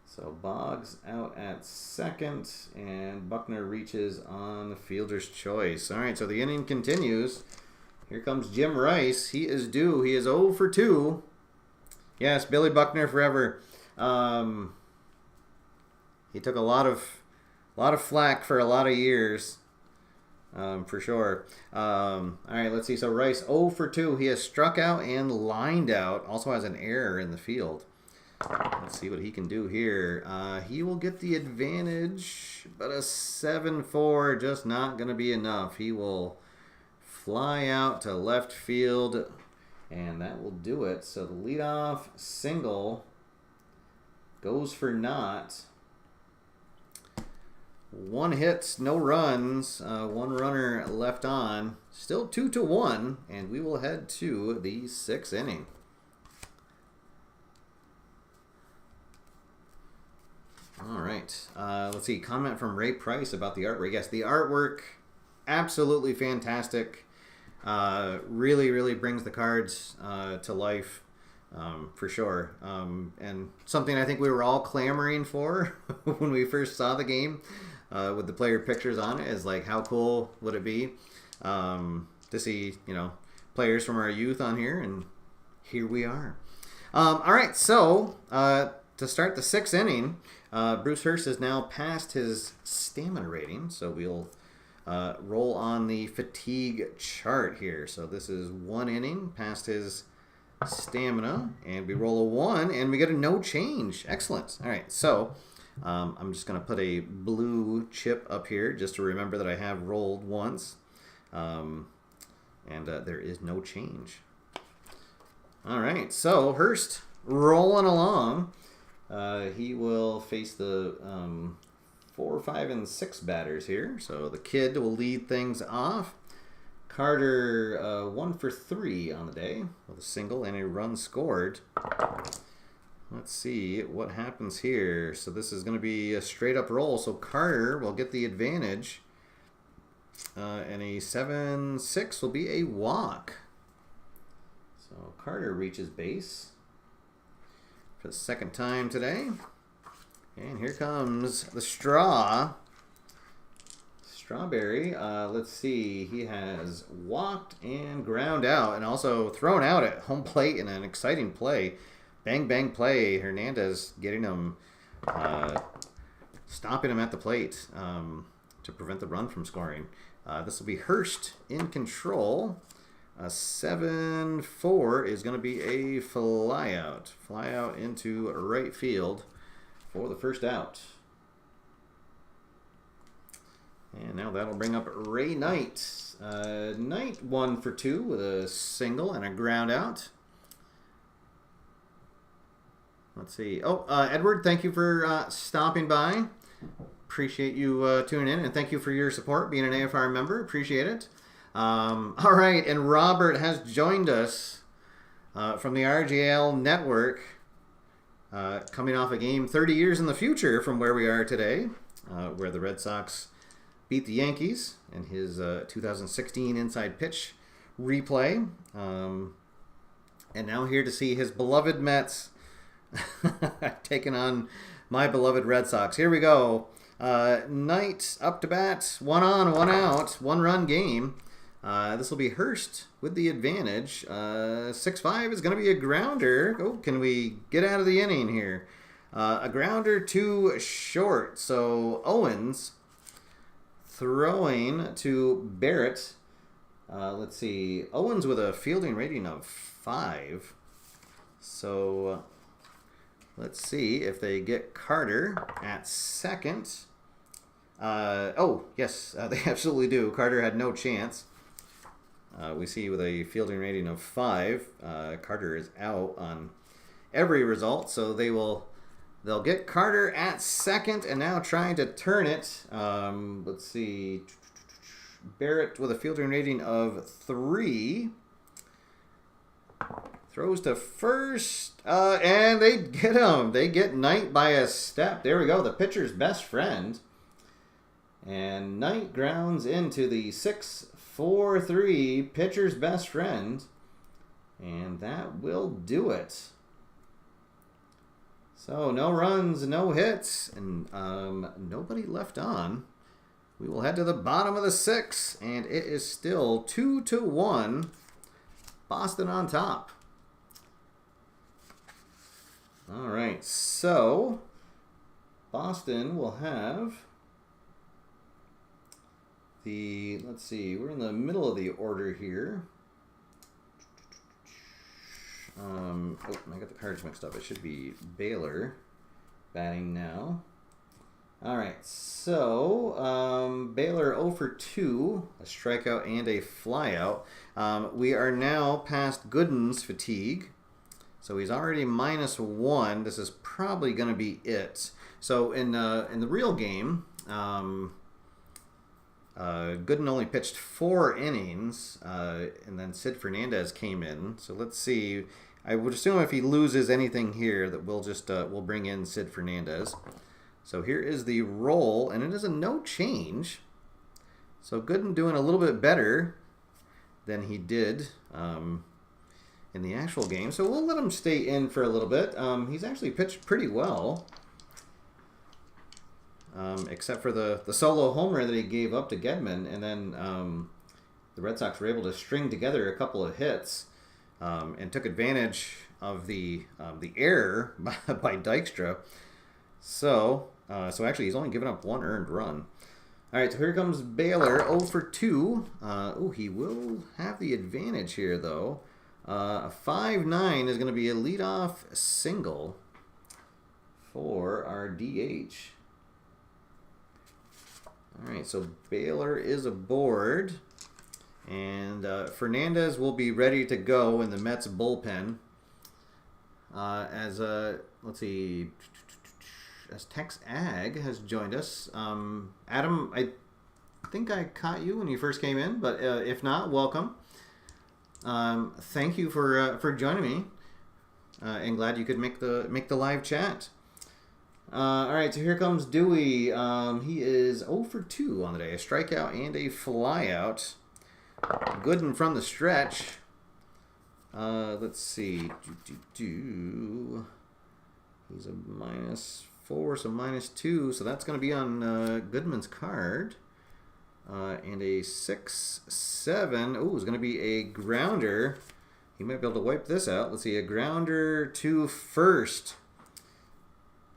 So Boggs out at second, and Buckner reaches on the fielder's choice. All right, so the inning continues. Here comes Jim Rice. He is due. He is 0 for 2. Yes, Billy Buckner forever. He took a lot of flack for a lot of years. For sure. All right, let's see. So Rice 0 for 2. He has struck out and lined out. Also has an error in the field. Let's see what he can do here. He will get the advantage, but a 7-4 just not going to be enough. He will fly out to left field, and that will do it. So the leadoff single goes for naught. 1 hit, no runs, 1 runner left on. Still 2-1, and we will head to the 6th inning. All right. Let's see. Comment from Ray Price about the artwork. Yes, the artwork, absolutely fantastic. Really, really brings the cards to life, for sure. And something I think we were all clamoring for when we first saw the game. With the player pictures on it, is like, how cool would it be to see, players from our youth on here, and here we are. All right, so to start the 6th inning, Bruce Hurst is now past his stamina rating, so we'll roll on the fatigue chart here. So this is 1 inning past his stamina, and we roll a 1, and we get a no change. Excellent. All right, so I'm just going to put a blue chip up here just to remember that I have rolled once. And there is no change. All right, so Hurst rolling along. He will face the 4, 5, and 6 batters here. So the kid will lead things off. Carter 1 for 3 on the day with a single and a run scored. Let's see what happens here. So this is going to be a straight up roll. So Carter will get the advantage. And a 7-6 will be a walk. So Carter reaches base for the 2nd time today. And here comes the Strawberry. Let's see. He has walked and ground out, and also thrown out at home plate in an exciting play. Bang, bang play. Hernandez getting him, stopping him at the plate to prevent the run from scoring. This will be Hurst in control A 7-4 is going to be a fly out. Fly out into right field for the first out. And now that'll bring up Ray Knight. Knight 1 for 2 with a single and a ground out. Let's see. Oh, Edward, thank you for stopping by. Appreciate you tuning in, and thank you for your support, being an AFR member. Appreciate it. All right, and Robert has joined us from the RGL network, coming off a game 30 years in the future from where we are today, where the Red Sox beat the Yankees in his 2016 inside pitch replay. And now here to see his beloved Mets taking on my beloved Red Sox. Here we go. Knight up to bat, 1 on, 1 out, 1-run game. This will be Hurst with the advantage. 6-5 is going to be a grounder. Oh, can we get out of the inning here? A grounder to short. So Owens throwing to Barrett. Let's see. Owens with a fielding rating of 5. So let's see if they get Carter at second. Oh, yes, they absolutely do. Carter had no chance. We see with a fielding rating of 5, Carter is out on every result, so they'll get Carter at second, and now trying to turn it. Let's see, Barrett with a fielding rating of 3 throws to first, and they get him. They get Knight by a step. There we go, the pitcher's best friend, and Knight grounds into the 6-4-3 pitcher's best friend, and that will do it. So no runs, no hits, and nobody left on. We will head to the bottom of the 6th, and it is still 2-1. Boston on top. All right, so Boston will have let's see, we're in the middle of the order here. Oh, I got the cards mixed up. It should be Baylor batting now. All right, so Baylor 0 for 2, a strikeout and a flyout. We are now past Gooden's fatigue, so he's already -1. This is probably going to be it. So in the real game, Gooden only pitched 4 innings, and then Sid Fernandez came in. So let's see. I would assume if he loses anything here, that we'll bring in Sid Fernandez. So here is the roll, and it is a no change. So Gooden doing a little bit better than he did in the actual game. So we'll let him stay in for a little bit. He's actually pitched pretty well. Except for the solo homer that he gave up to Gedman, and then the Red Sox were able to string together a couple of hits and took advantage of the error by Dykstra. So actually he's only given up 1 earned run. All right, so here comes Baylor, 0 for 2. He will have the advantage here though. A 5-9 is going to be a leadoff single for our DH. All right, so Baylor is aboard, and Fernandez will be ready to go in the Mets bullpen. Let's see, as Tex Ag has joined us. Adam, I think I caught you when you first came in, but if not, welcome. Thank you for joining me, and glad you could make the live chat. All right, so here comes Dewey. He is 0 for 2 on the day. A strikeout and a flyout. Gooden from the stretch. Let's see. He's a -4, so -2. So that's going to be on Goodman's card. And a 6-7. Oh, it's going to be a grounder. He might be able to wipe this out. Let's see. A grounder to first.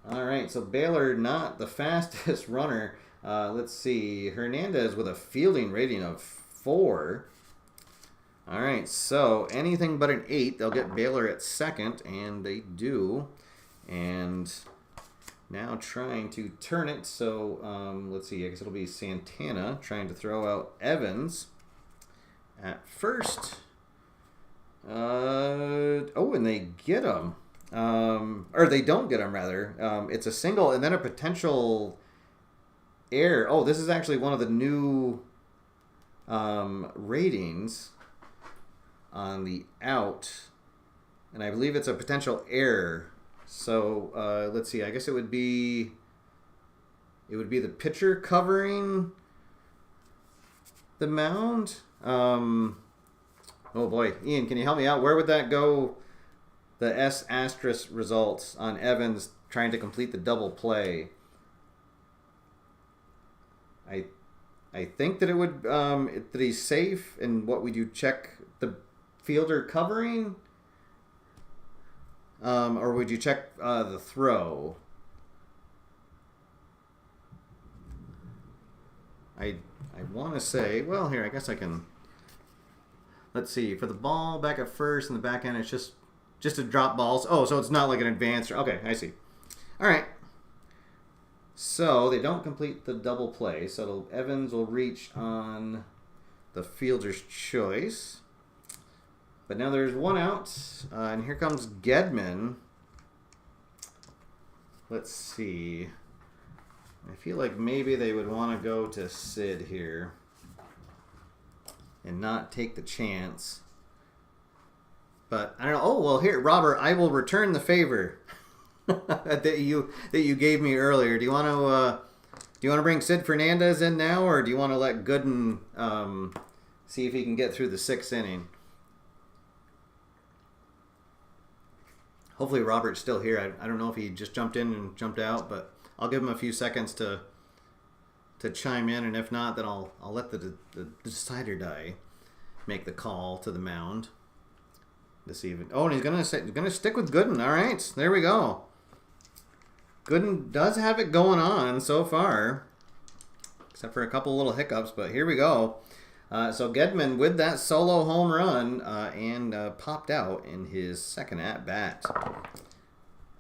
All right, so Baylor not the fastest runner. Let's see, Hernandez with a fielding rating of 4. All right, so anything but an 8, they'll get Baylor at second, and they do. And now trying to turn it, so let's see, I guess it'll be Santana trying to throw out Evans at first. And they get him. Or they don't get him, rather. It's a single and then a potential error. Oh, this is actually one of the new ratings on the out. And I believe it's a potential error. So let's see. I guess it would be the pitcher covering the mound. Oh boy, Ian, can you help me out? Where would that go? The S asterisk results on Evans trying to complete the double play. I think that it would that he's safe. And what would you check the fielder covering? Or would you check the throw? I want to say, well, here, I guess I can. Let's see. For the ball back at first and the back end, it's just a drop balls. Oh, so it's not like an advanced. Okay, I see. All right. So they don't complete the double play. So Evans will reach on the fielder's choice. But now there's one out, and here comes Gedman. Let's see. I feel like maybe they would want to go to Sid here and not take the chance. But I don't know. Oh, well, here, Robert, I will return the favor that you gave me earlier. Do you want to bring Sid Fernandez in now, or do you want to let Gooden see if he can get through the 6th inning? Hopefully Robert's still here. I don't know if he just jumped in and jumped out, but I'll give him a few seconds to chime in, and if not, then I'll let the decider die make the call to the mound this evening. Oh, and he's gonna stick with Gooden. All right, there we go. Gooden does have it going on so far, except for a couple little hiccups, but here we go. So Gedman with that solo home run and popped out in his second at bat.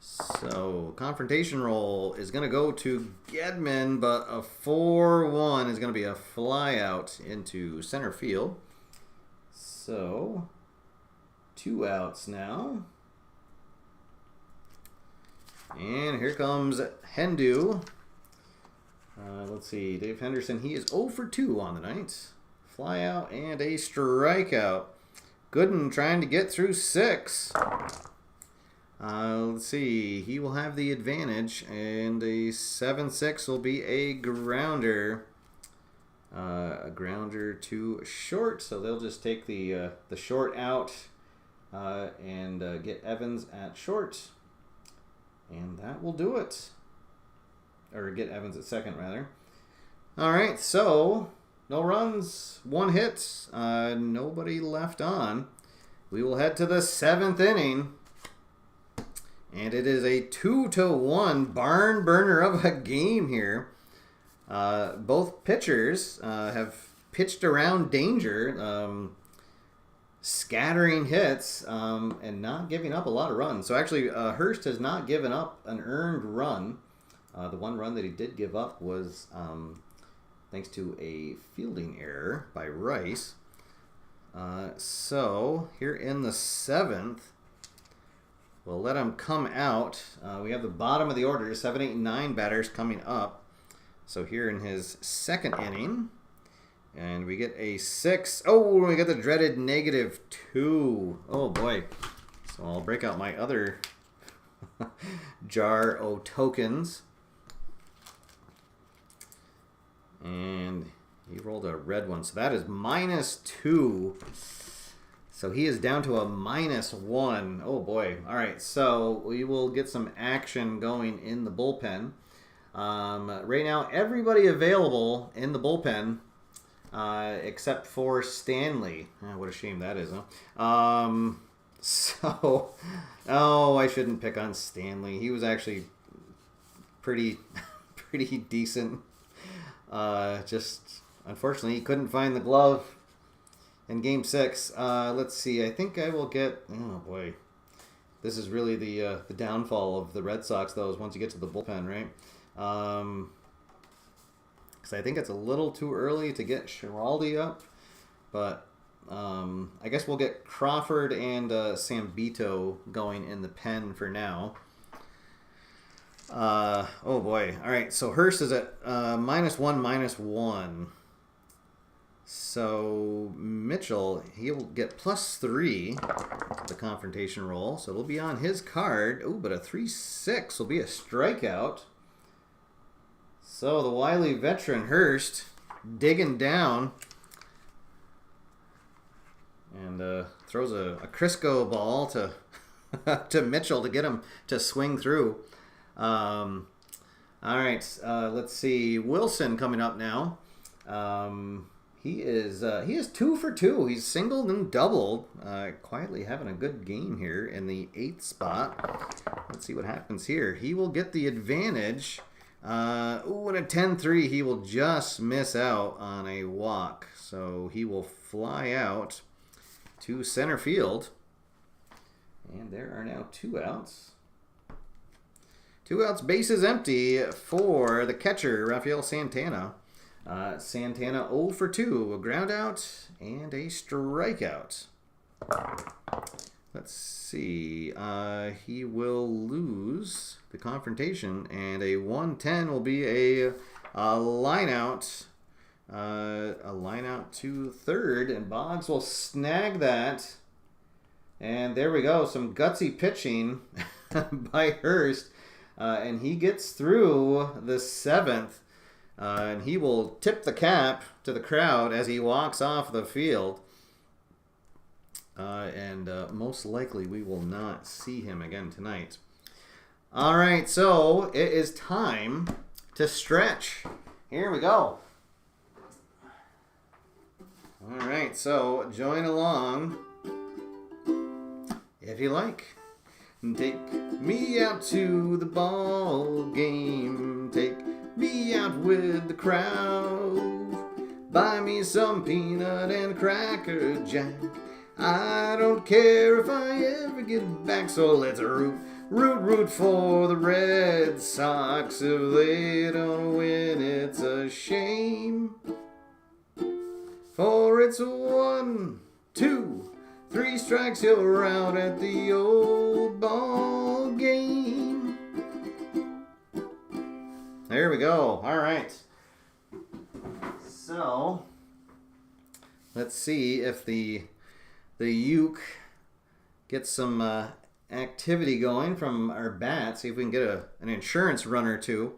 So confrontation roll is going to go to Gedman, but a 4-1 is going to be a fly out into center field. So 2 outs now. And here comes Hendu. Let's see, Dave Henderson, he is 0 for 2 on the night. Fly out and a strikeout. Gooden trying to get through 6. Let's see. He will have the advantage, and a 7-6 will be a grounder. A grounder to short, so they'll just take the short out and get Evans at short, and that will do it. Or get Evans at second, rather. All right, so no runs, 1 hit, nobody left on. We will head to the 7th inning. And it is a 2-1 barn burner of a game here. Both pitchers have pitched around danger, scattering hits, and not giving up a lot of runs. So actually, Hurst has not given up an earned run. The one run that he did give up was thanks to a fielding error by Rice. So here in the 7th, we'll let him come out. We have the bottom of the order, 7, 8, 9 batters coming up. So here in his 2nd inning, and we get a 6. Oh, we got the dreaded -2. Oh boy. So I'll break out my other jar of tokens. And he rolled a red one. So that is -2. So he is down to a -1. Oh boy. All right. So we will get some action going in the bullpen. Right now, everybody available in the bullpen except for Stanley. Oh, what a shame that is, huh? I shouldn't pick on Stanley. He was actually pretty decent. Just unfortunately, he couldn't find the glove in Game 6. Let's see. I think I will get... Oh, boy. This is really the downfall of the Red Sox, though, is once you get to the bullpen, right? Because I think it's a little too early to get Schiraldi up. But I guess we'll get Crawford and Sambito going in the pen for now. Oh, boy. All right, so Hurst is at -1/-1. So Mitchell, he'll get +3 to the confrontation roll. So it'll be on his card. Oh, but a 3-6 will be a strikeout. So the wily veteran Hurst digging down. And throws a Crisco ball to to Mitchell to get him to swing through. All right, let's see. Wilson coming up now. He is 2 for 2. He's singled and doubled. Quietly having a good game here in the 8th spot. Let's see what happens here. He will get the advantage. Ooh, and a 10-3. He will just miss out on a walk. So he will fly out to center field. And there are now 2 outs. 2 outs, bases empty for the catcher, Rafael Santana. Santana 0 for 2, a ground out and a strikeout. Let's see. He will lose the confrontation, and a 1-10 will be a line out. A line out to third, and Boggs will snag that. And there we go, some gutsy pitching by Hurst. And he gets through the 7th. And he will tip the cap to the crowd as he walks off the field. And most likely we will not see him again tonight. All right, so it is time to stretch. Here we go. All right, so join along if you like. Take me out to the ball game. Take me out with the crowd. Buy me some peanut and cracker jack. I don't care if I ever get back. So let's root for the Red Sox. If they don't win, it's a shame. For it's 1, 2, 3 strikes, you're out at the old ball game. There we go. All right. So let's see if the uke gets some activity going from our bat. See if we can get an insurance run or two.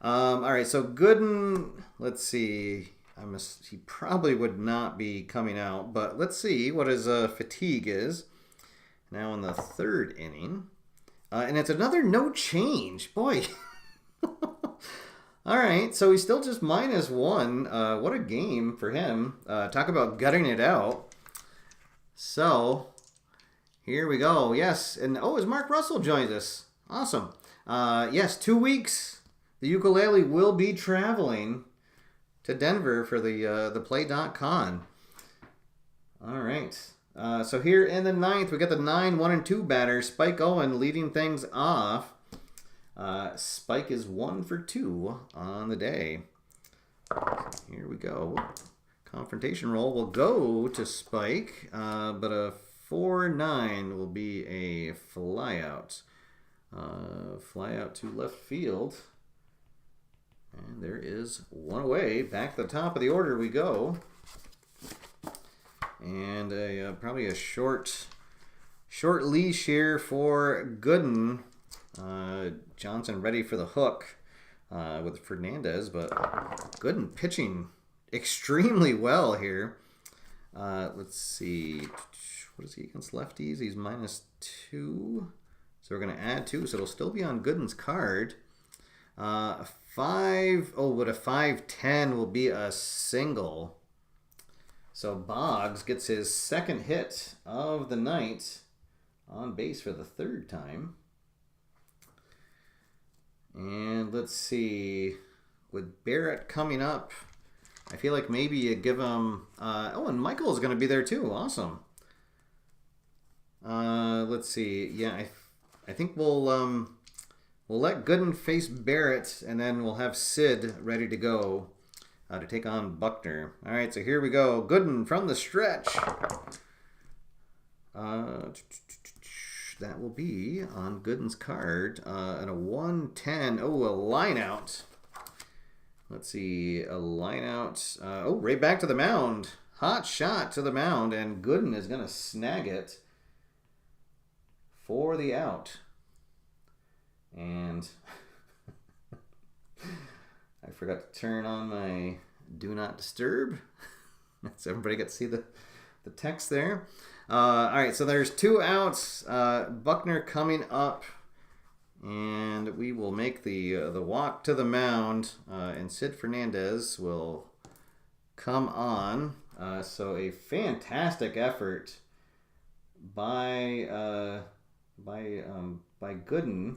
All right. So Gooden. Let's see. He probably would not be coming out, but let's see what his fatigue is. Now in the 3rd inning. And it's another no change. Boy. All right, so he's still just -1. What a game for him. Talk about gutting it out. So here we go. Yes, and as Mark Russell joins us. Awesome. Yes, 2 weeks. The ukulele will be traveling to Denver for the Play.con. All right. So here in the 9th, we got the 9, 1, and 2 batter. Spike Owen leading things off. Spike is 1 for 2 on the day. Here we go. Confrontation roll will go to Spike, but a 4-9 will be a flyout. Flyout to left field. And there is one away. Back to the top of the order we go. And probably a short leash here for Gooden. Johnson ready for the hook with Fernandez, but Gooden pitching extremely well here. Let's see. What is he against lefties? He's -2. So we're going to add 2. So it'll still be on Gooden's card. A 5-10 will be a single. So Boggs gets his 2nd hit of the night on base for the 3rd time. And let's see, with Barrett coming up, I feel like maybe you give him... oh, and Michael is going to be there too. Awesome. Let's see. Yeah, I think we'll let Gooden face Barrett, and then we'll have Sid ready to go to take on Buckner. All right, so here we go. Gooden from the stretch. That will be on Gooden's card. And a 110. Oh, a line out. Let's see, a line out. Oh, right back to the mound. Hot shot to the mound, and Gooden is going to snag it for the out. And I forgot to turn on my do not disturb. So everybody gets to see the text there. All right, so there's 2 outs. Buckner coming up. And we will make the walk to the mound, and Sid Fernandez will come on. So a fantastic effort by Gooden.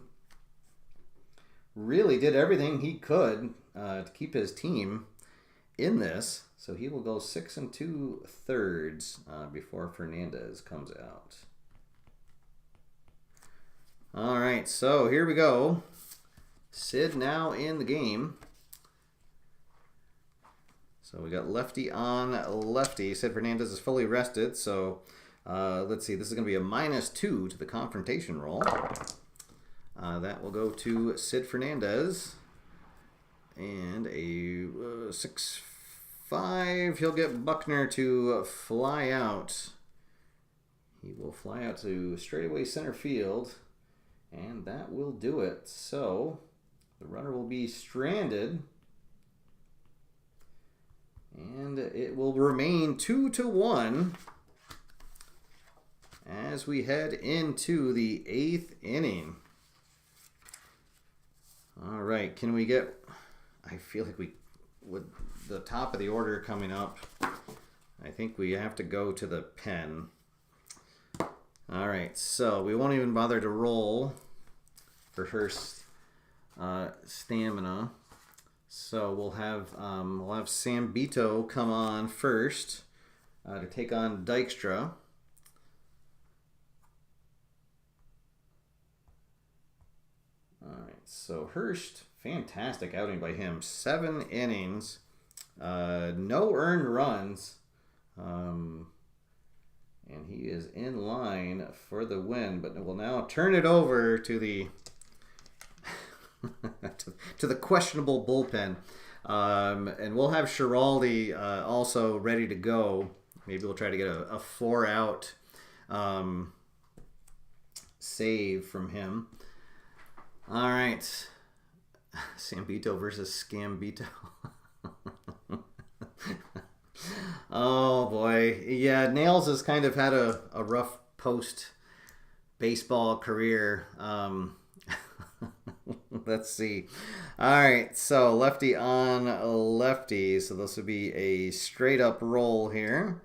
Really did everything he could to keep his team in this. So he will go 6 2/3 before Fernandez comes out. All right, so here we go. Sid now in the game. So we got lefty on lefty. Sid Fernandez is fully rested, so let's see. This is going to be a -2 to the confrontation roll. That will go to Sid Fernandez. And a 6-5. He'll get Buckner to fly out. He will fly out to straightaway center field. And that will do it. So the runner will be stranded. And it will remain 2-1 as we head into the 8th inning. All right, can we get... I feel like we, with the top of the order coming up, I think we have to go to the pen. All right, so we won't even bother to roll for her stamina. So we'll have Sambito come on first to take on Dykstra. All right, so Hurst, fantastic outing by him. 7 innings, no earned runs. And he is in line for the win, but we'll now turn it over to the to the questionable bullpen. And we'll have Schiraldi also ready to go. Maybe we'll try to get a 4-out save from him. All right. Sambito versus Scambito. Oh boy, yeah. Nails has kind of had a rough post-baseball career. Let's see. All right, so lefty on lefty. So this would be a straight-up roll here,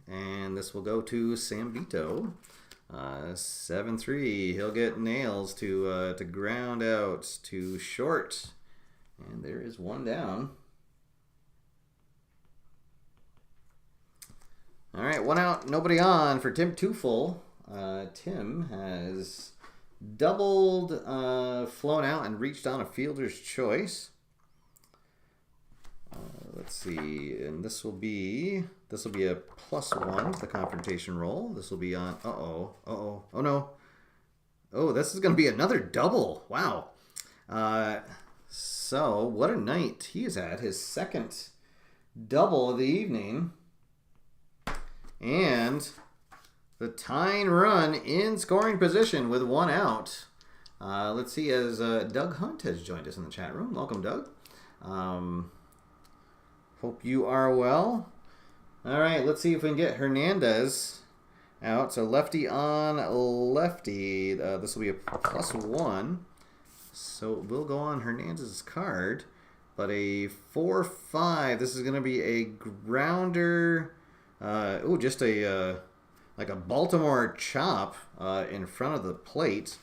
and this will go to Sambito. 7-3. He'll get Nails to ground out to short, and there is one down. All right, 1 out, nobody on for Tim Tufel. Tim has doubled, flown out, and reached on a fielder's choice. Let's see, and this will be a +1 to the confrontation roll. This will be on. Oh no. Oh, this is going to be another double. Wow. So what a night he has had. His second double of the evening. And the tying run in scoring position with 1 out. Let's see, as Doug Hunt has joined us in the chat room. Welcome, Doug. Hope you are well. All right, let's see if we can get Hernandez out. So lefty on lefty. This will be a +1. So we'll go on Hernandez's card. But a 4-5. This is going to be a grounder. Just like a Baltimore chop in front of the plate.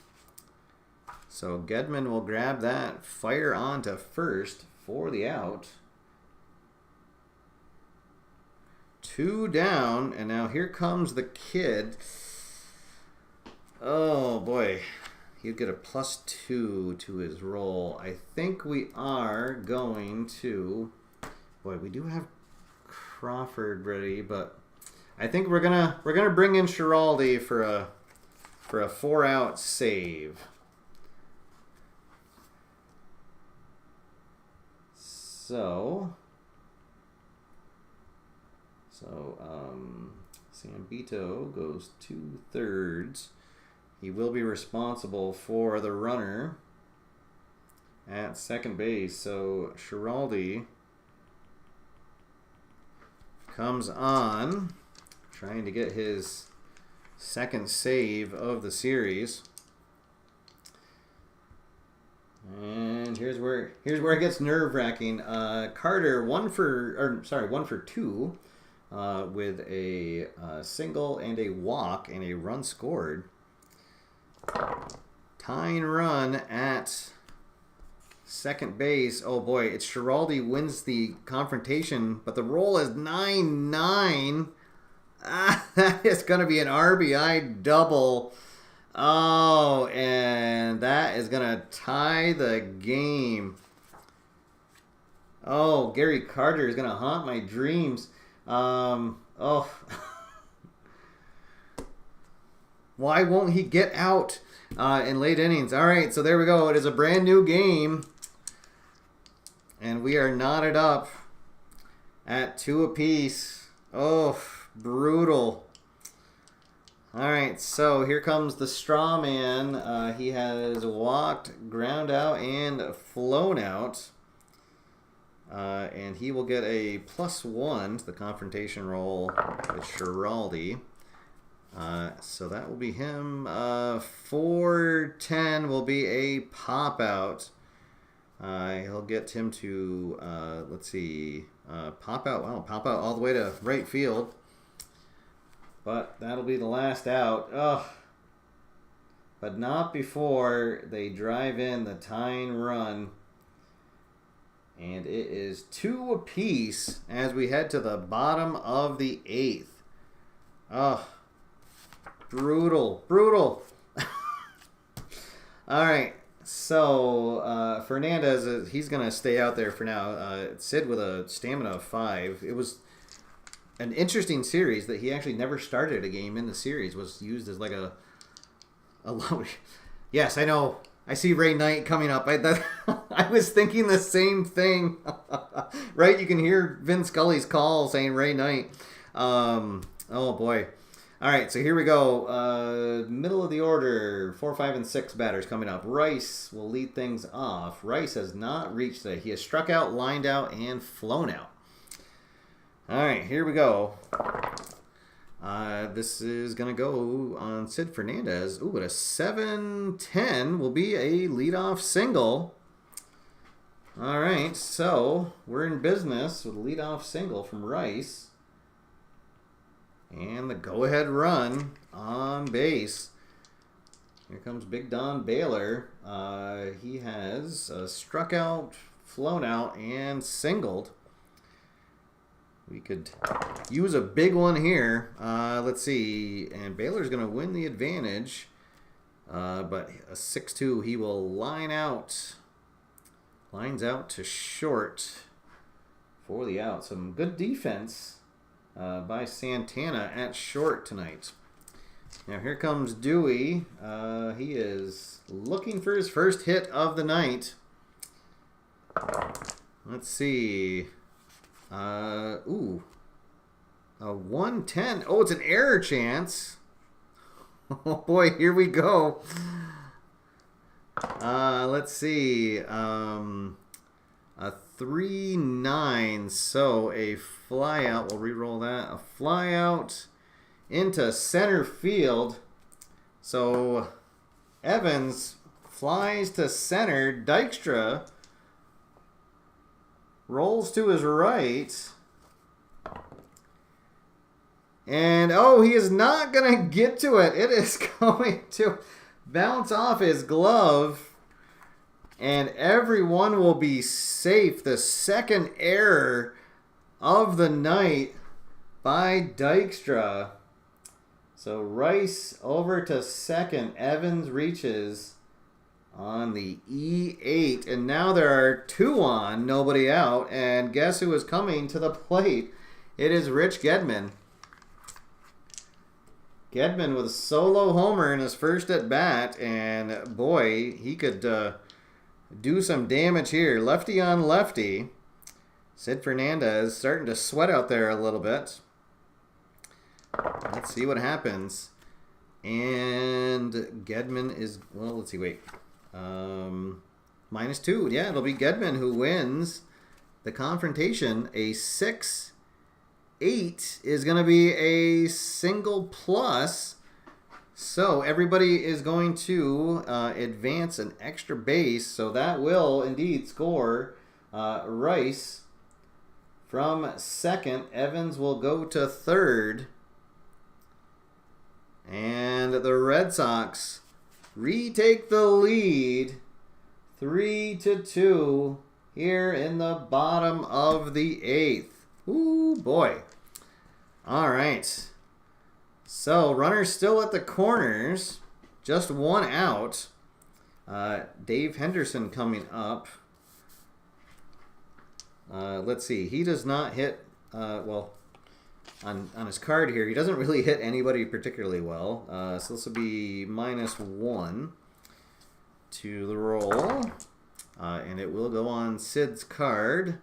So Gedman will grab that, fire on to first for the out. 2 down, and now here comes the kid. Oh boy, he'd get a +2 to his roll. I think we are going to. Boy, we do have Crawford ready, but I think we're gonna bring in Schiraldi for a 4-out save. So Sambito goes 2/3. He will be responsible for the runner at second base. So Schiraldi comes on, trying to get his second save of the series. And here's where it gets nerve-wracking. Carter 1 for 2 with a single and a walk and a run scored. Tying run at second base. Oh boy, it's Schiraldi wins the confrontation, but the roll is 9-9. That is going to be an RBI double. Oh, and that is going to tie the game. Oh, Gary Carter is going to haunt my dreams. Oh. Why won't he get out in late innings? All right, so there we go. It is a brand new game. And we are knotted up at 2 apiece. Oh, brutal. All right, so here comes the straw man. He has walked, ground out, and flown out. And he will get a +1 to the confrontation roll with Schiraldi. So that will be him. 4-10 will be a pop out. He'll get him to, let's see, pop out. Wow, pop out all the way to right field. But that'll be the last out. Ugh. But not before they drive in the tying run. And it is 2 apiece as we head to the bottom of the 8th. Ugh. Brutal. Brutal. All right. So, Fernandez, he's going to stay out there for now. Sid with a stamina of 5. It was an interesting series that he actually never started a game in the series. Was used as like a load. Yes, I know. I see Ray Knight coming up. I was thinking the same thing. Right? You can hear Vin Scully's call saying Ray Knight. Oh, boy. All right, so here we go. Middle of the order, 4, 5, and 6 batters coming up. Rice will lead things off. Rice has not reached today. He has struck out, lined out, and flown out. All right, here we go. This is going to go on Sid Fernandez. Ooh, but a 7-10 will be a leadoff single. All right, so we're in business with a leadoff single from Rice. And the go-ahead run on base. Here comes Big Don Baylor. He has struck out, flown out, and singled. We could use a big one here. Let's see. And Baylor's going to win the advantage. But a 6-2, he will line out. Lines out to short for the out. Some good defense by Santana at short tonight. Now here comes Dewey. He is looking for his first hit of the night. Let's see. Ooh. A 110. Oh, it's an error chance. Oh boy, here we go. Let's see. A 3-9. So a fly out. We'll re-roll that. A fly out into center field. So Evans flies to center. Dykstra rolls to his right. And, oh, he is not going to get to it. It is going to bounce off his glove. And everyone will be safe. The second error of the night by Dykstra. So Rice over to second. Evans reaches on the E8. And now there are 2 on, nobody out. And guess who is coming to the plate? It is Rich Gedman. Gedman with a solo homer in his first at bat. And boy, he could do some damage here. Lefty on lefty. Sid Fernandez starting to sweat out there a little bit. Let's see what happens. And Gedman is, well, let's see, wait. -2. Yeah, it'll be Gedman who wins the confrontation. A 6-8 is going to be a single plus. So everybody is going to advance an extra base. So that will indeed score Rice from second. Evans will go to third. And the Red Sox retake the lead 3-2 here in the bottom of the 8th. Ooh, boy. All right. So, runners still at the corners. Just 1 out. Dave Henderson coming up. Let's see. He does not hit, well, on his card here, he doesn't really hit anybody particularly well. So this will be -1 to the roll. And it will go on Sid's card.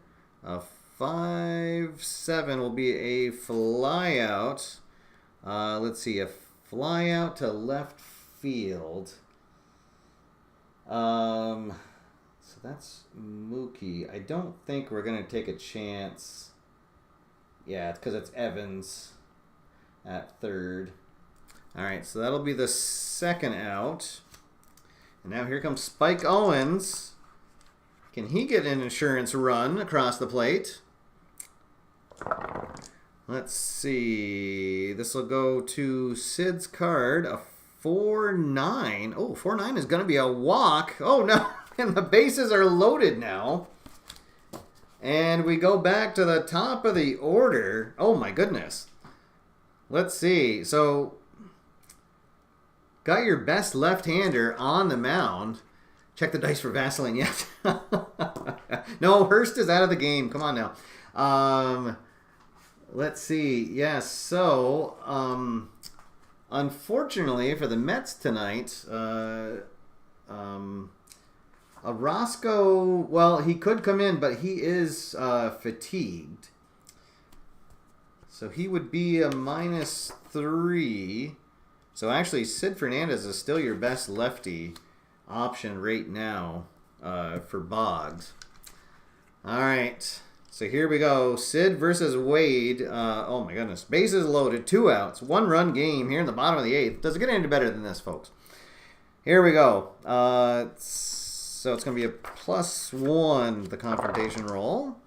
5-7 will be a fly out. Let's see, a fly out to left field. So that's Mookie. I don't think we're going to take a chance. Yeah, it's because it's Evans at third. All right, so that'll be the second out. And now here comes Spike Owens. Can he get an insurance run across the plate? Let's see. This will go to Sid's card. A 4-9. Oh, 4-9 is going to be a walk. Oh, no. And the bases are loaded now. And we go back to the top of the order. Oh, my goodness. Let's see. So, got your best left-hander on the mound. Check the dice for Vaseline yet. No, Hurst is out of the game. Come on now. Let's see. Yes, so, unfortunately for the Mets tonight, Roscoe, well, he could come in, but he is fatigued. So he would be a -3. So actually, Sid Fernandez is still your best lefty option right now for Boggs. All right. So here we go. Sid versus Wade. Oh, my goodness. Bases loaded. 2 outs. 1-run game here in the bottom of the 8th. Does it get any better than this, folks? Here we go. So it's going to be a +1, the confrontation roll.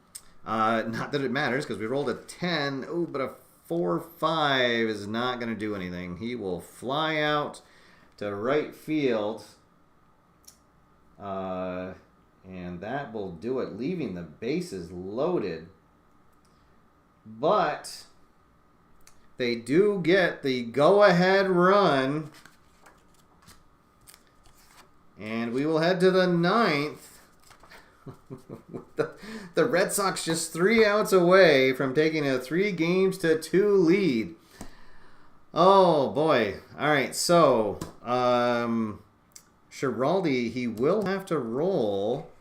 Not that it matters because we rolled a 10. Oh, but a 4-5 is not going to do anything. He will fly out to right field. And that will do it, leaving the bases loaded. But they do get the go-ahead run. And we will head to the 9th. The Red Sox just 3 outs away from taking a 3-2 lead. Oh, boy. All right, so Schiraldi, he will have to roll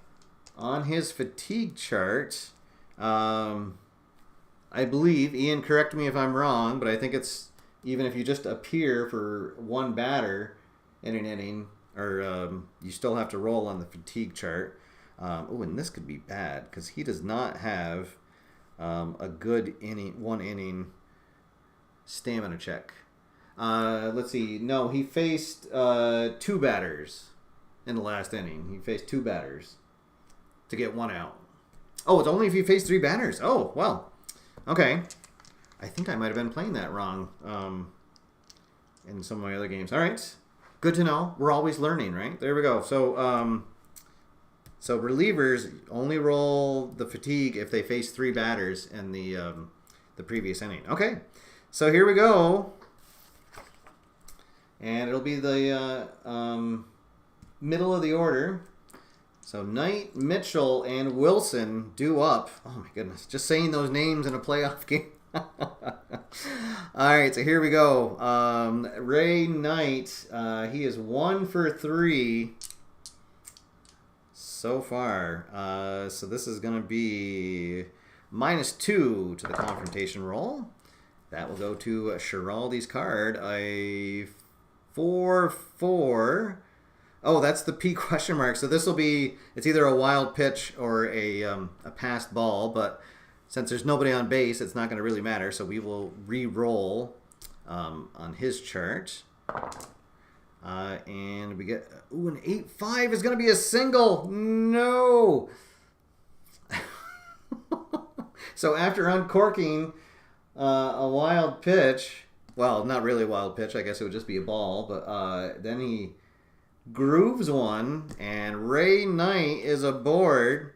on his fatigue chart. I believe, Ian, correct me if I'm wrong, but I think it's even if you just appear for 1 batter in an inning, or you still have to roll on the fatigue chart. Oh, and this could be bad because he does not have a good 1-inning stamina check. Let's see. No, he faced 2 batters in the last inning. He faced 2 batters to get 1 out. Oh, it's only if you face 3 batters. Oh, well. Okay. I think I might have been playing that wrong in some of my other games. All right. Good to know. We're always learning, right? There we go. So, relievers only roll the fatigue if they face 3 batters in the the previous inning. Okay, so here we go. And it'll be the middle of the order. So Knight, Mitchell, and Wilson due up. Oh my goodness, just saying those names in a playoff game. All right, so here we go. Ray Knight, he is 1 for 3 so far. So this is going to be -2 to the confrontation roll. That will go to Schiraldi's card. A 4-4. Oh, that's the P question mark. So this will be, it's either a wild pitch or a passed ball, but since there's nobody on base, it's not going to really matter. So we will re-roll on his chart. And we get, ooh, an 8-5 is going to be a single. No! So after uncorking a wild pitch, well, not really a wild pitch, I guess it would just be a ball, but then he grooves one, and Ray Knight is aboard.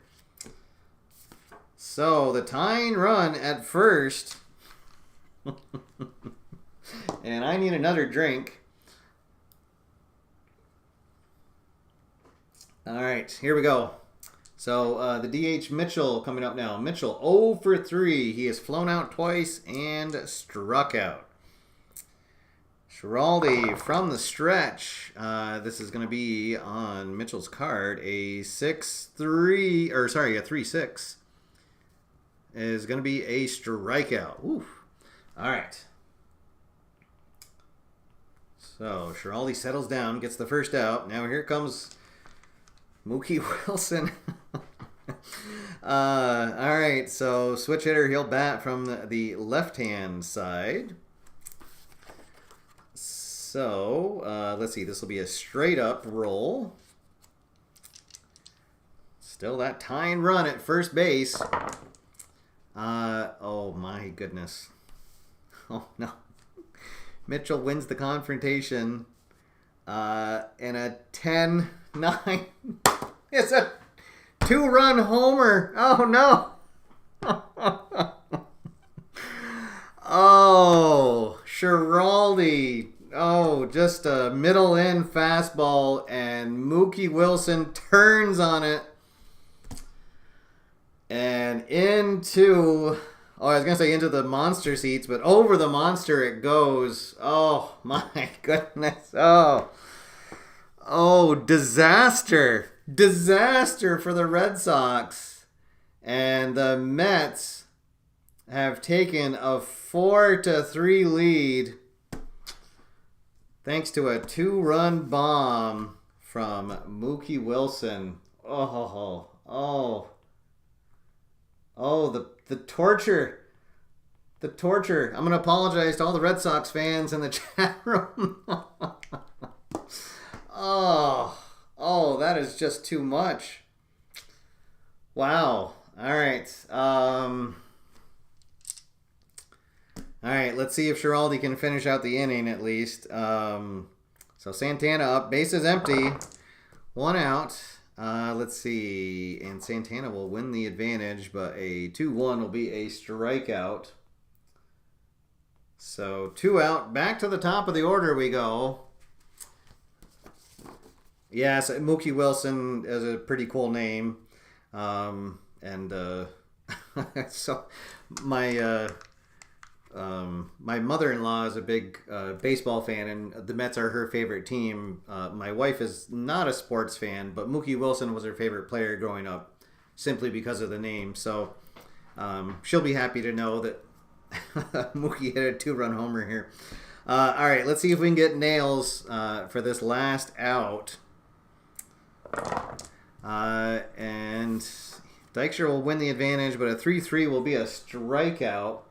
So the tying run at first, and I need another drink. All right, here we go. So the DH Mitchell coming up now. Mitchell 0 for 3. He has flown out twice and struck out. Schiraldi from the stretch. This is going to be on Mitchell's card. A 6-3, or sorry, a 3-6 is going to be a strikeout. Oof. All right. So Schiraldi settles down, gets the first out. Now here comes Mookie Wilson. All right, so switch hitter, he'll bat from the left-hand side. So, let's see, this will be a straight-up roll. Still that tying run at first base. Oh, my goodness. Oh, no. Mitchell wins the confrontation in a 10-9. It's a 2-run homer. Oh, no. Oh, Schiraldi. Oh, just a middle-in fastball, and Mookie Wilson turns on it. And into, oh, I was going to say into the monster seats, but over the monster it goes. Oh, my goodness. Oh, disaster. Disaster for the Red Sox. And the Mets have taken a 4-3 lead thanks to a 2-run bomb from Mookie Wilson. The torture. The torture. I'm going to apologize to all the Red Sox fans in the chat room. Oh, that is just too much. Wow. All right. All right, let's see if Schiraldi can finish out the inning at least. So Santana up, bases empty, 1 out. Let's see, and Santana will win the advantage, but a 2-1 will be a strikeout. So 2 out, back to the top of the order we go. Yes, Mookie Wilson is a pretty cool name. So my mother-in-law is a big baseball fan, and the Mets are her favorite team. My wife is not a sports fan, but Mookie Wilson was her favorite player growing up simply because of the name. So she'll be happy to know that Mookie hit a 2-run homer here. All right, let's see if we can get nails for this last out. And Dykstra will win the advantage, but a 3-3 will be a strikeout.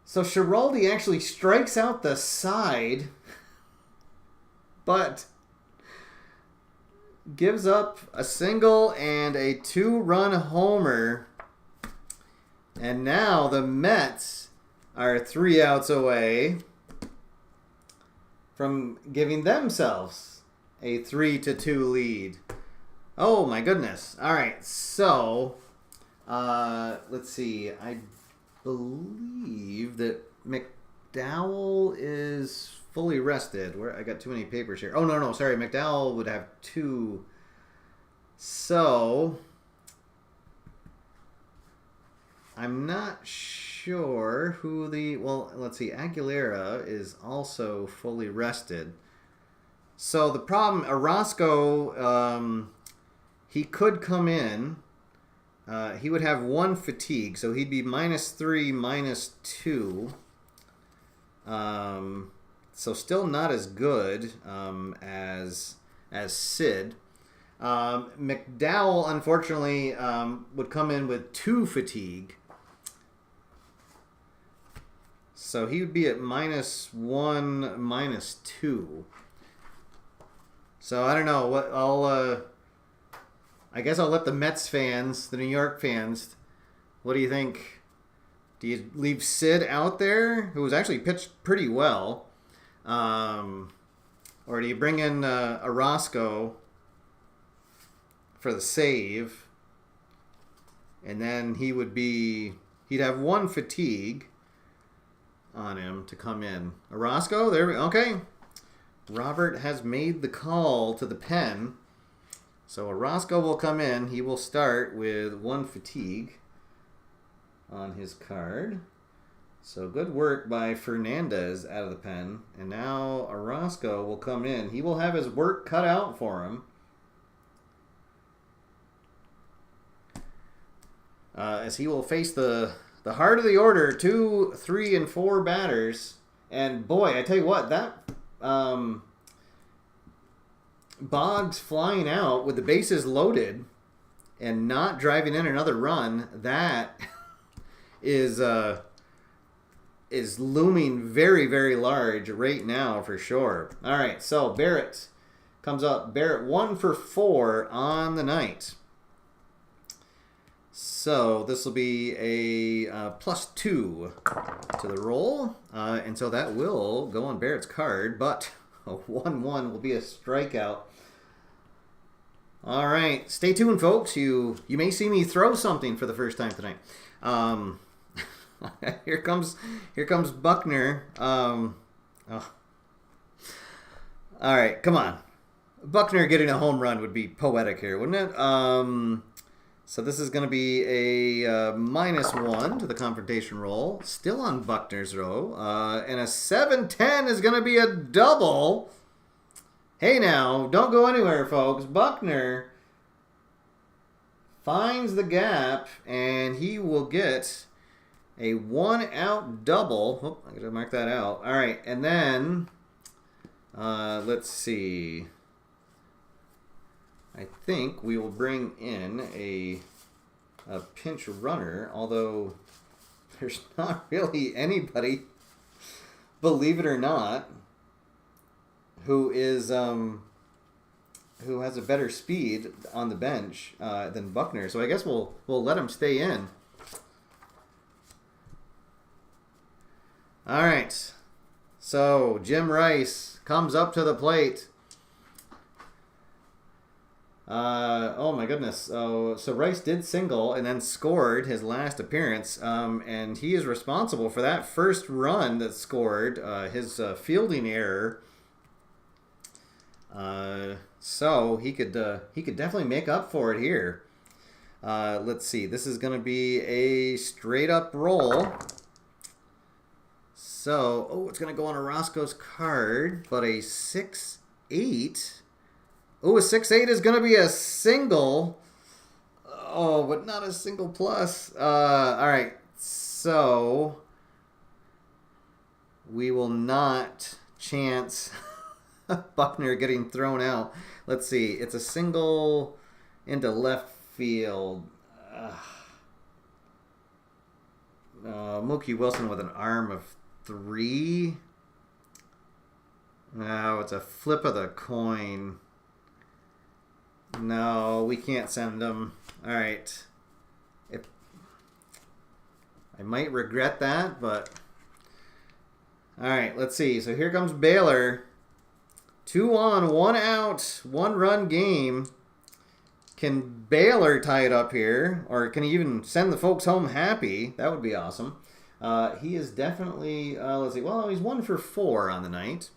So Schiraldi actually strikes out the side, but gives up a single and a 2-run homer. And now the Mets are 3 outs away from giving themselves a 3-2 lead. Oh my goodness. All right, so let's see. I believe that McDowell is fully rested. Where I got too many papers here. Oh, no, sorry. McDowell would have 2. So I'm not sure who the... Well, let's see. Aguilera is also fully rested. So the problem, Orozco, he could come in. He would have 1 fatigue, so he'd be -3, -2. So still not as good as Sid. McDowell, unfortunately, would come in with 2 fatigue. So he would be at -1, -2. So I don't know what I guess I'll let the Mets fans, the New York fans, what do you think? Do you leave Sid out there, who was actually pitched pretty well? Or do you bring in Orozco for the save? And then he'd have 1 fatigue on him to come in. Orozco, okay. Robert has made the call to the pen. So Orozco will come in. He will start with 1 fatigue on his card. So good work by Fernandez out of the pen. And now Orozco will come in. He will have his work cut out for him. As he will face the heart of the order, 2, 3, and 4 batters. And boy, I tell you what, that Boggs flying out with the bases loaded and not driving in another run, that is looming very, very large right now for sure. All right, so Barrett comes up. Barrett 1 for 4 on the night. So this will be a +2 to the roll. And so that will go on Barrett's card, but a 1-1 will be a strikeout. All right, stay tuned, folks. You may see me throw something for the first time tonight. Here comes Buckner. Oh. All right, come on. Buckner getting a home run would be poetic here, wouldn't it? So this is going to be a -1 to the confrontation roll. Still on Buckner's row. And a 7-10 is going to be a double. Hey now, don't go anywhere, folks. Buckner finds the gap, and he will get a 1-out double. Oh, I got to mark that out. All right, and then let's see. I think we will bring in a pinch runner, although there's not really anybody, believe it or not, who has a better speed on the bench than Buckner. So I guess we'll let him stay in. All right. So Jim Rice comes up to the plate. Oh my goodness. So Rice did single and then scored his last appearance. And he is responsible for that first run that scored, his fielding error. So he could definitely make up for it here. Let's see. This is going to be a straight up roll. So, it's going to go on Orozco's card, but a 6-8. Oh, a 6-8 is going to be a single. Oh, but not a single plus. All right. So, we will not chance Buckner getting thrown out. Let's see. It's a single into left field. Mookie Wilson with an arm of 3. No, it's a flip of the coin. No, we can't send him. All right. I might regret that, but... All right, let's see. So here comes Baylor. 2 on, 1 out, 1-run game. Can Baylor tie it up here? Or can he even send the folks home happy? That would be awesome. He is definitely, let's see, well, he's 1 for 4 on the night.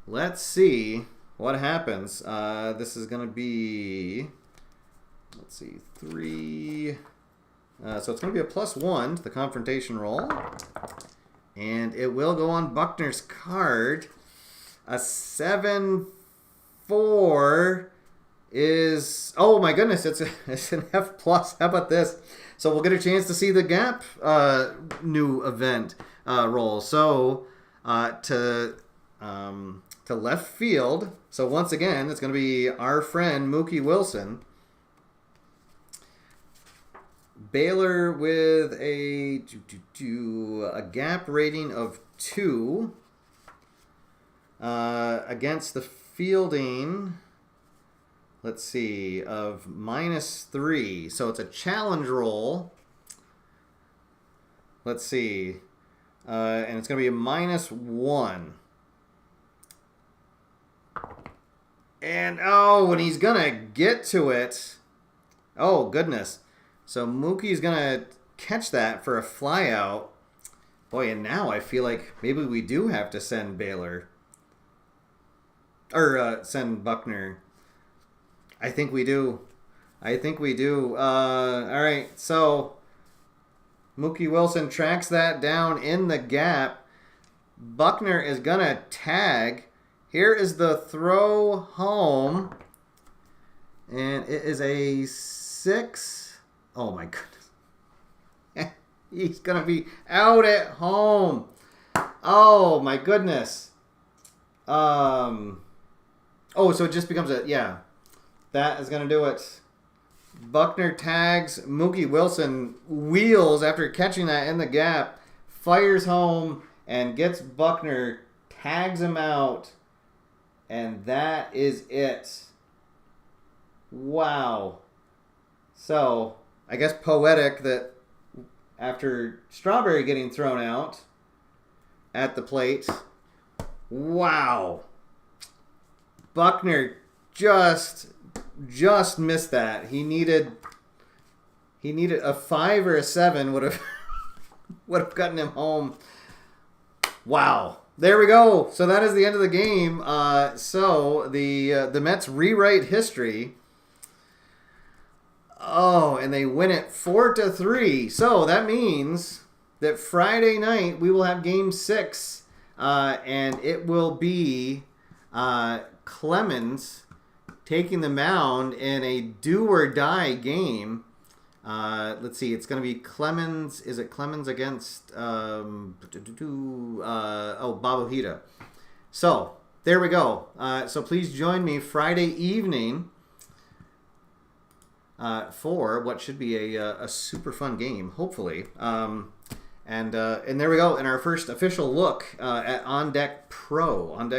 Let's see what happens. This is going to be, let's see, 3. So it's going to be a +1 to the confrontation roll. And it will go on Buckner's card. A 7-4 is, oh my goodness, it's an F+. How about this? So we'll get a chance to see the Gap new event roll. So to left field. So once again, it's going to be our friend Mookie Wilson. Baylor with a Gap rating of 2 against the fielding. Let's see, of -3. So it's a challenge roll. Let's see. And it's going to be a -1. And, oh, and he's going to get to it. Oh, goodness. So Mookie's going to catch that for a fly out. Boy, and now I feel like maybe we do have to send Baylor. Or send Buckner. I think we do. All right, so Mookie Wilson tracks that down in the gap. Buckner is going to tag. Here is the throw home. And it is a 6. Oh, my goodness. He's going to be out at home. Oh, my goodness. Oh, so it just becomes a, yeah. That is going to do it. Buckner tags. Mookie Wilson wheels after catching that in the gap. Fires home and gets Buckner. Tags him out. And that is it. Wow. So, I guess poetic that after Strawberry getting thrown out at the plate. Wow. Buckner just missed that. He needed a 5 or a 7 would have gotten him home. Wow. There we go. So that is the end of the game. So the Mets rewrite history. Oh, and they win it 4-3. So that means that Friday night we will have Game 6, and it will be Clemens taking the mound in a do-or-die game. Let's see. It's going to be Clemens. Is it Clemens against Bob Ojeda? So there we go. So please join me Friday evening for what should be a super fun game, hopefully. And there we go. In our first official look at On Deck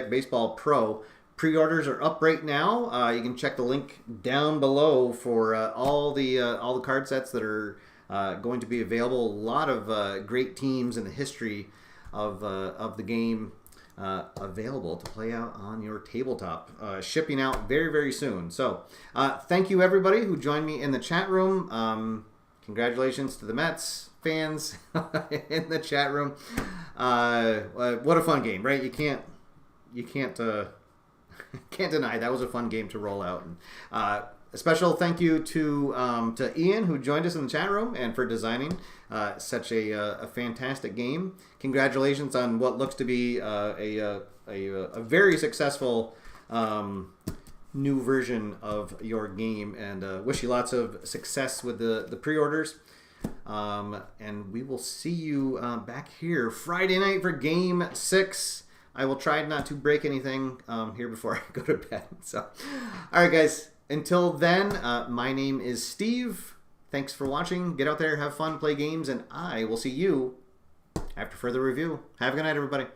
Baseball Pro. Pre-orders are up right now. You can check the link down below for all the card sets that are going to be available. A lot of great teams in the history of the game available to play out on your tabletop. Shipping out very, very soon. So thank you everybody who joined me in the chat room. Congratulations to the Mets fans in the chat room. What a fun game, right? You can't can't deny that was a fun game to roll out. A special thank you to Ian, who joined us in the chat room, and for designing such a fantastic game. Congratulations on what looks to be a very successful new version of your game, and wish you lots of success with the pre-orders. And we will see you back here Friday night for Game 6. I will try not to break anything here before I go to bed. So, all right, guys. Until then, my name is Steve. Thanks for watching. Get out there, have fun, play games, and I will see you after further review. Have a good night, everybody.